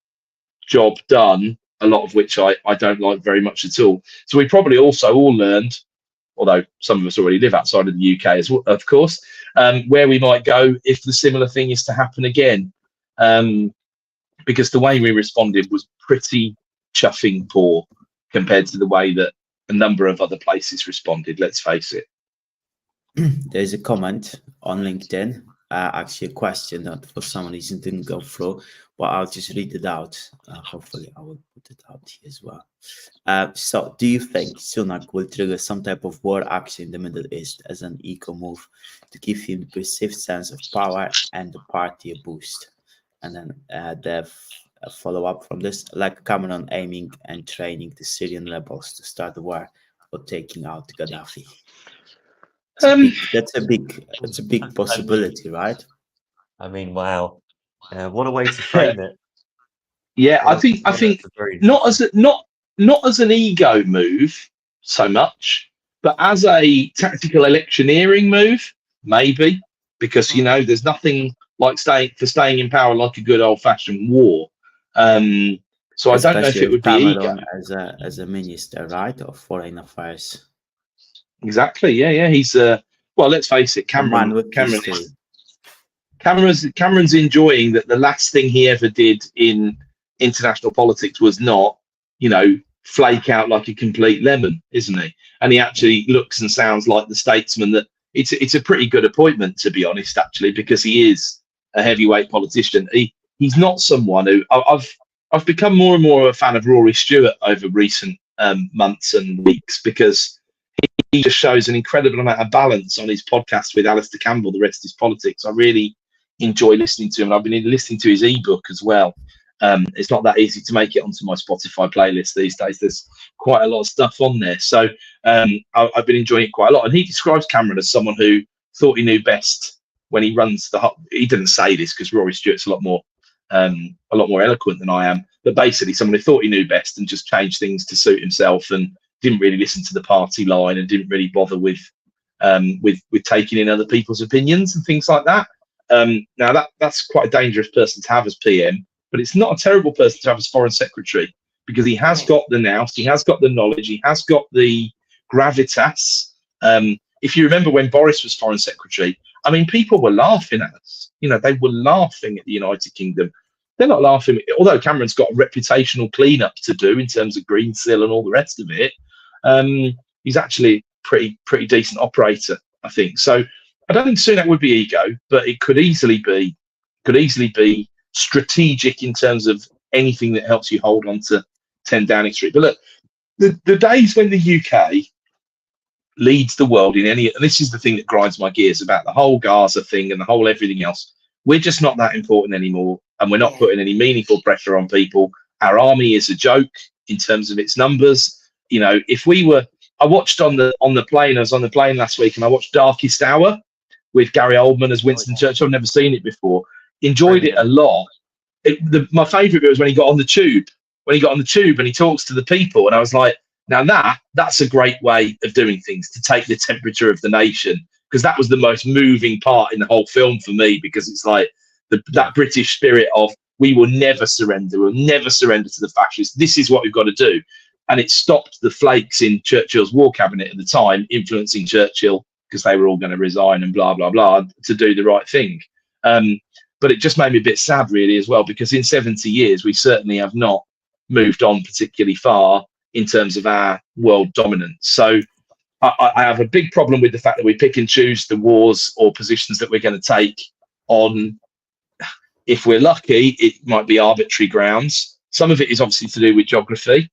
job done, a lot of which I don't like very much at all. So we probably also all learned, although some of us already live outside of the UK, as well, of course, where we might go if the similar thing is to happen again. Because the way we responded was pretty chuffing poor compared to the way that a number of other places responded, let's face it. There's a comment on LinkedIn, actually a question that for some reason didn't go through, but I'll just read it out. Hopefully I will put it out here as well. So do you think Sunak will trigger some type of war action in the Middle East as an eco move to give him the perceived sense of power and the party a boost? And then the follow-up from this, like Cameron aiming and training the Syrian rebels to start the war or taking out Gaddafi? That's a big possibility, right? I mean, wow. What a way to frame it. Yeah, I think not as an ego move so much, but as a tactical electioneering move, maybe, because there's nothing like staying in power like a good old-fashioned war. So I don't know if it would be ego as a minister, right, of foreign affairs. Exactly. Yeah. He's well, let's face it, Cameron's enjoying that the last thing he ever did in international politics was not, flake out like a complete lemon, isn't he? And he actually looks and sounds like the statesman that it's a pretty good appointment, to be honest, actually, because he is a heavyweight politician. He's not someone who I've become more and more a fan of Rory Stewart over recent months and weeks, because he just shows an incredible amount of balance on his podcast with Alistair Campbell, The Rest is Politics. I really enjoy listening to him. I've been listening to his ebook as well. It's not that easy to make it onto my Spotify playlist these days. There's quite a lot of stuff on there. So I've been enjoying it quite a lot. And he describes Cameron as someone who thought he knew best when he runs he didn't say this because Rory Stewart's a lot more eloquent than I am, but basically someone who thought he knew best and just changed things to suit himself and didn't really listen to the party line and didn't really bother with taking in other people's opinions and things like that. Now that's quite a dangerous person to have as PM, but it's not a terrible person to have as Foreign Secretary, because he has got the nous, he has got the knowledge, he has got the gravitas. If you remember when Boris was Foreign Secretary, I mean, people were laughing at us. You know, they were laughing at the United Kingdom. They're not laughing, although Cameron's got a reputational cleanup to do in terms of Green Seal and all the rest of it. He's actually pretty decent operator, I think. So I don't think Sunak would be ego, but it could easily be strategic in terms of anything that helps you hold on to 10 Downing Street. But look, the days when the UK leads the world in any, and this is the thing that grinds my gears about the whole Gaza thing and the whole everything else, we're just not that important anymore, and we're not putting any meaningful pressure on people. Our army is a joke in terms of its numbers. You know, if we were, I watched on the plane, I was on the plane last week and I watched Darkest Hour with Gary Oldman as Winston Churchill. I've never seen it before. Enjoyed it a lot. My favourite bit was when he got on the tube. When he got on the tube and he talks to the people, and I was like, now that's a great way of doing things, to take the temperature of the nation, because that was the most moving part in the whole film for me, because it's like that British spirit of, we will never surrender. We'll never surrender to the fascists. This is what we've got to do. And it stopped the flakes in Churchill's war cabinet at the time influencing Churchill, because they were all going to resign and blah, blah, blah, to do the right thing. But it just made me a bit sad, really, as well, because in 70 years, we certainly have not moved on particularly far in terms of our world dominance. So I have a big problem with the fact that we pick and choose the wars or positions that we're going to take on. If we're lucky, it might be arbitrary grounds. Some of it is obviously to do with geography.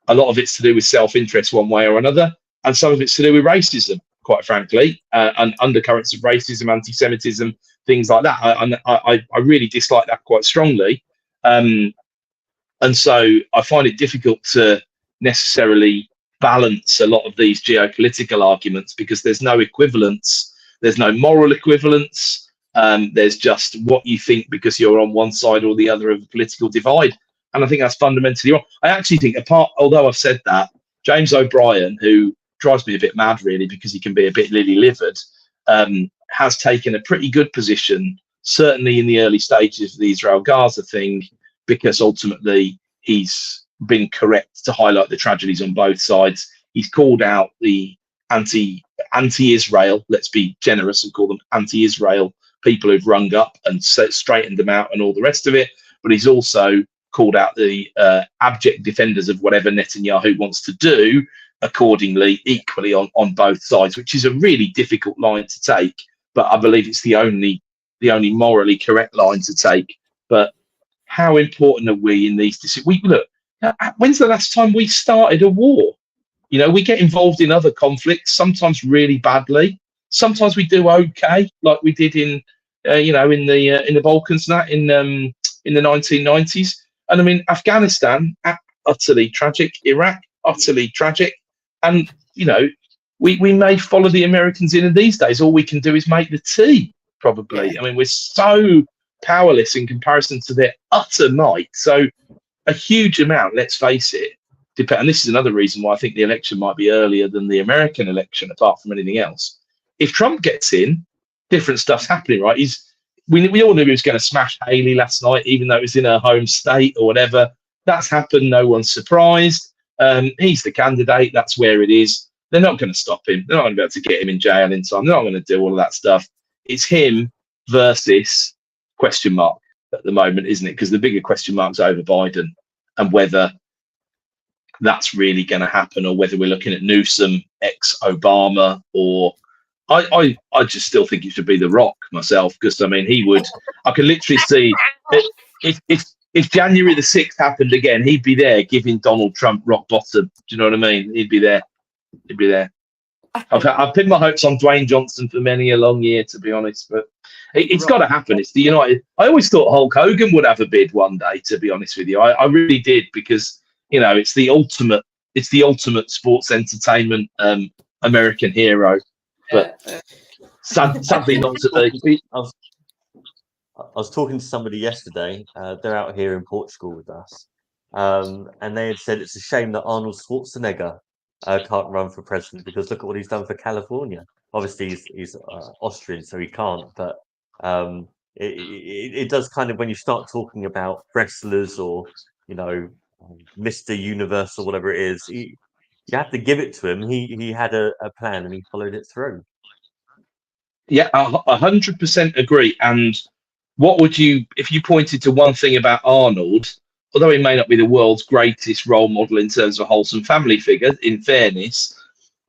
A lot of it's to do with self-interest one way or another. And some of it's to do with racism, quite frankly, and undercurrents of racism, anti-Semitism, things like that. I really dislike that quite strongly. And so I find it difficult to necessarily balance a lot of these geopolitical arguments, because there's no equivalence. There's no moral equivalence. There's just what you think because you're on one side or the other of a political divide. And I think that's fundamentally wrong. I actually think, although I've said that, James O'Brien, who drives me a bit mad, really, because he can be a bit lily-livered, has taken a pretty good position, certainly in the early stages of the Israel-Gaza thing, because ultimately he's been correct to highlight the tragedies on both sides. He's called out the anti-Israel, let's be generous and call them anti-Israel people who've rung up and straightened them out and all the rest of it. But he's also called out the abject defenders of whatever Netanyahu wants to do accordingly, equally on both sides, which is a really difficult line to take. But I believe it's the only morally correct line to take. But how important are we in these decisions? Look, when's the last time we started a war? You know, we get involved in other conflicts, sometimes really badly. Sometimes we do okay, like we did in the Balkans, and that in the 1990s. And I mean, Afghanistan, utterly tragic. Iraq, utterly tragic. And you know, we may follow the Americans in these days. All we can do is make the tea, probably. Yeah. I mean, we're so powerless in comparison to their utter might. So a huge amount, let's face it, and this is another reason why I think the election might be earlier than the American election, apart from anything else. If Trump gets in, different stuff's happening, right? We all knew he was going to smash Haley last night, even though it was in her home state or whatever. That's happened. No one's surprised. He's the candidate. That's where it is. They're not going to stop him. They're not going to be able to get him in jail in time. They're not going to do all of that stuff. It's him versus question mark at the moment, isn't it? Because the bigger question mark's over Biden and whether that's really going to happen, or whether we're looking at Newsom ex-Obama, or I just still think it should be The Rock myself, because I mean I can literally see if January the 6th happened again, he'd be there giving Donald Trump rock bottom. Do you know what I mean? He'd be there. I've pinned my hopes on Dwayne Johnson for many a long year, to be honest, but it's got to happen. It's the United. I always thought Hulk Hogan would have a bid one day, to be honest with you. I really did, because you know it's the ultimate sports entertainment American hero. But Sadly, not to be. I was talking to somebody yesterday. They're out here in Portugal with us, and they had said it's a shame that Arnold Schwarzenegger can't run for president because look at what he's done for California. Obviously, he's Austrian, so he can't. But it does kind of, when you start talking about wrestlers or Mr. Universe or whatever it is, you have to give it to him. He had a plan and he followed it through. Yeah, 100% agree. And what would you, if you pointed to one thing about Arnold, although he may not be the world's greatest role model in terms of a wholesome family figure, in fairness,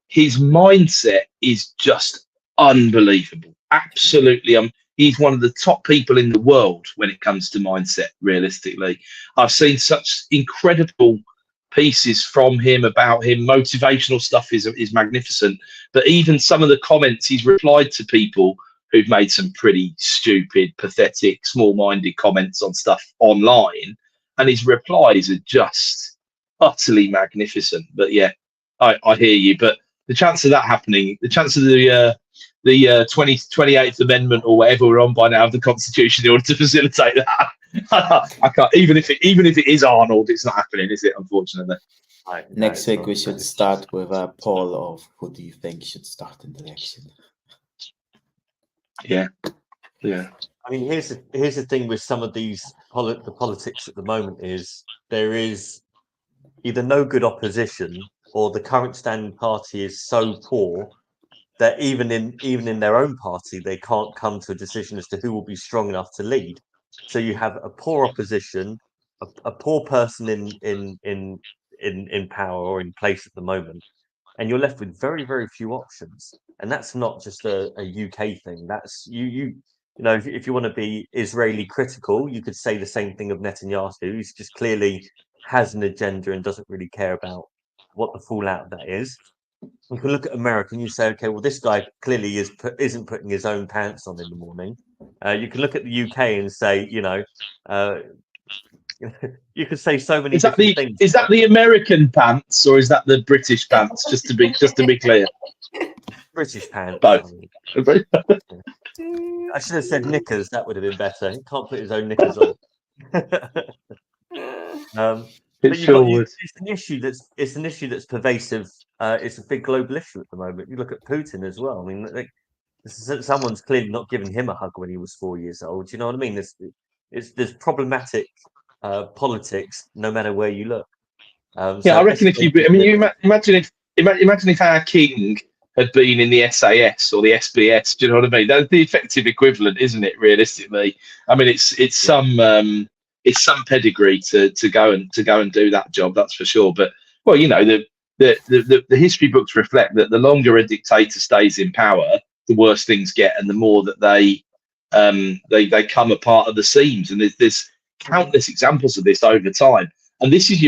his mindset is just unbelievable. Absolutely. He's one of the top people in the world when it comes to mindset, realistically. I've seen such incredible pieces from him about him. Motivational stuff is magnificent. But even some of the comments he's replied to people who've made some pretty stupid, pathetic, small-minded comments on stuff online, and his replies are just utterly magnificent. But yeah, I hear you. But the chance of that happening, the chance of the 28th Amendment or whatever we're on by now of the Constitution in order to facilitate that, I can't. Even if it is Arnold, it's not happening, is it? Unfortunately. Next week we should start with a poll of who do you think should start in the election. Yeah. I mean, here's the thing with some of these the politics at the moment is there is either no good opposition or the current standing party is so poor that even in their own party they can't come to a decision as to who will be strong enough to lead. So you have a poor opposition, a poor person in power or in place at the moment, and you're left with very, very few options. And that's not just a UK thing. That's if you want to be Israeli critical, you could say the same thing of Netanyahu. He's just clearly has an agenda and doesn't really care about what the fallout of that is. You can look at America and you say, okay, well, this guy clearly isn't putting his own pants on in the morning. You can look at the UK and say, you could say so many different things. Is that the American pants or is that the British pants? Just to be clear. British pants. Both. I should have said knickers. That would have been better. He can't put his own knickers on. It's an issue that's pervasive. It's a big global issue at the moment. You look at Putin as well. I mean, someone's clearly not giving him a hug when he was 4 years old. You know what I mean? There's problematic politics no matter where you look. I reckon imagine if our king had been in the SAS or the SBS. Do you know what I mean? That's the effective equivalent, isn't it? Realistically, I mean, it's some pedigree to go and do that job. That's for sure. But well, the history books reflect that the longer a dictator stays in power, the worse things get, and the more that they come apart at the seams. And there's countless examples of this over time. And this is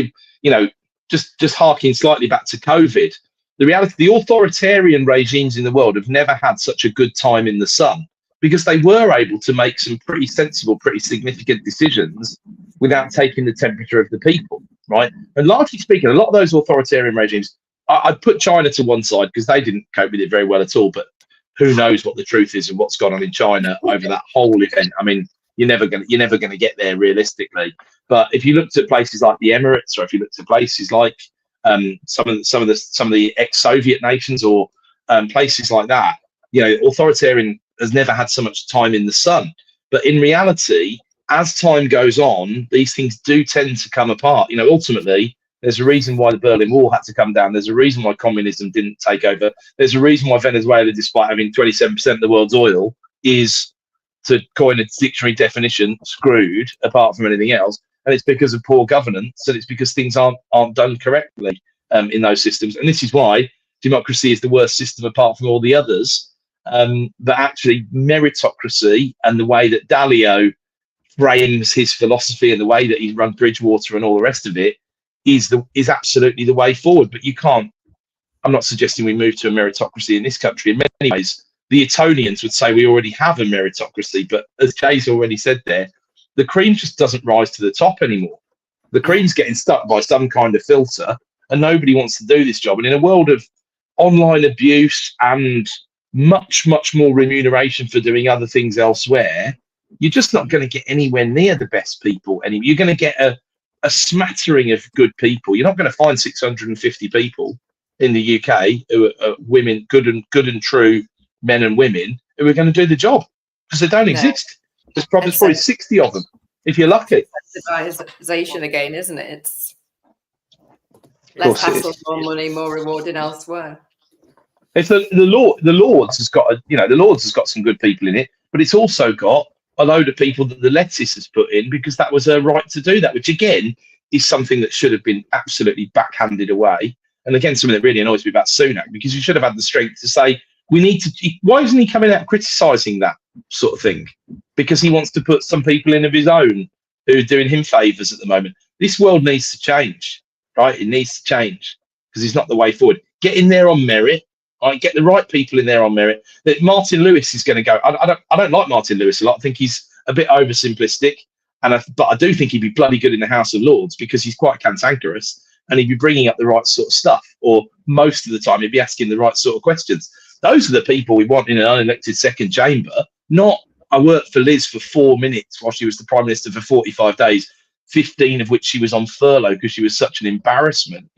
just harking slightly back to COVID. The reality, the authoritarian regimes in the world have never had such a good time in the sun because they were able to make some pretty sensible, pretty significant decisions without taking the temperature of the people, right? And largely speaking, a lot of those authoritarian regimes, I'd put China to one side because they didn't cope with it very well at all, but who knows what the truth is and what's gone on in China over that whole event. I mean, you're never going to get there realistically. But if you looked at places like the Emirates, or if you looked at places like some of the ex-Soviet nations, or places like that, authoritarian has never had so much time in the sun. But in reality, as time goes on, these things do tend to come apart. Ultimately, there's a reason why the Berlin Wall had to come down. There's a reason why communism didn't take over. There's a reason why Venezuela, despite having 27% of the world's oil, is, to coin a dictionary definition, screwed, apart from anything else. And it's because of poor governance, and it's because things aren't done correctly in those systems. And this is why democracy is the worst system apart from all the others. But actually, meritocracy and the way that Dalio frames his philosophy and the way that he run Bridgewater and all the rest of it is absolutely the way forward. But you can't. I'm not suggesting we move to a meritocracy in this country. In many ways, the Etonians would say we already have a meritocracy. But as Jay's already said there, the cream just doesn't rise to the top anymore. The cream's getting stuck by some kind of filter, and nobody wants to do this job. And in a world of online abuse and much more remuneration for doing other things elsewhere, you're just not going to get anywhere near the best people. You're going to get a smattering of good people. You're not going to find 650 people in the UK who are women, good and true men and women who are going to do the job, because they don't exist. There's probably 60 of them if you're lucky. Incentivization again, isn't it? It's less hassle, more money, more rewarding elsewhere. If the Lords has got the Lords has got some good people in it, but it's also got a load of people that the Lettis has put in because that was her right to do that, which again is something that should have been absolutely backhanded away. And again, something that really annoys me about Sunak, because he should have had the strength to say, we need to. Why isn't he coming out criticising that sort of thing? Because he wants to put some people in of his own who are doing him favours at the moment. This world needs to change, right? It needs to change because it's not the way forward. Get in there on merit. Get the right people in there on merit. That Martin Lewis is going to go. I don't like Martin Lewis a lot. I think he's a bit oversimplistic, but I do think he'd be bloody good in the House of Lords because he's quite cantankerous and he'd be bringing up the right sort of stuff. Or most of the time, he'd be asking the right sort of questions. Those are the people we want in an unelected second chamber. Not I worked for Liz for 4 minutes while she was the Prime Minister for 45 days, 15 of which she was on furlough because she was such an embarrassment.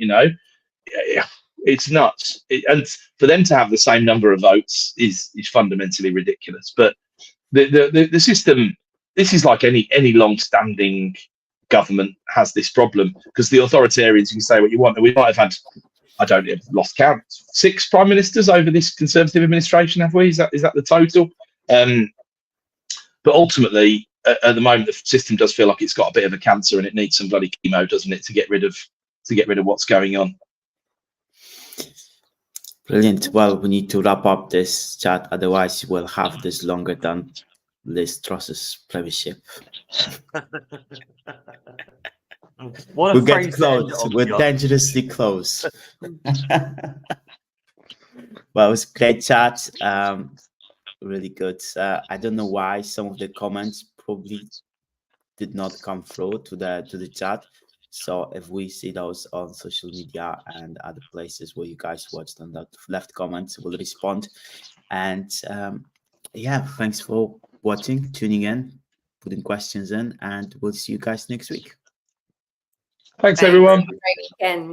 It's nuts, and for them to have the same number of votes is fundamentally ridiculous. But the system, this is like any long-standing government has this problem, because the authoritarians, you can say what you want, and we might have had, I don't know, lost count, 6 prime ministers over this Conservative administration, have we? Is that the total? But ultimately, at the moment, the system does feel like it's got a bit of a cancer, and it needs some bloody chemo, doesn't it, to get rid of what's going on. Brilliant. Well, we need to wrap up this chat, otherwise we'll have this longer than Liz Truss's premiership. We'll get close. We're dangerously close. Well, it was a great chat. Really good. I don't know why some of the comments probably did not come through to the chat. So if we see those on social media and other places where you guys watched and that left comments, we'll respond. And yeah, thanks for watching, tuning in, putting questions in, and we'll see you guys next week. Thanks everyone. Have a great weekend.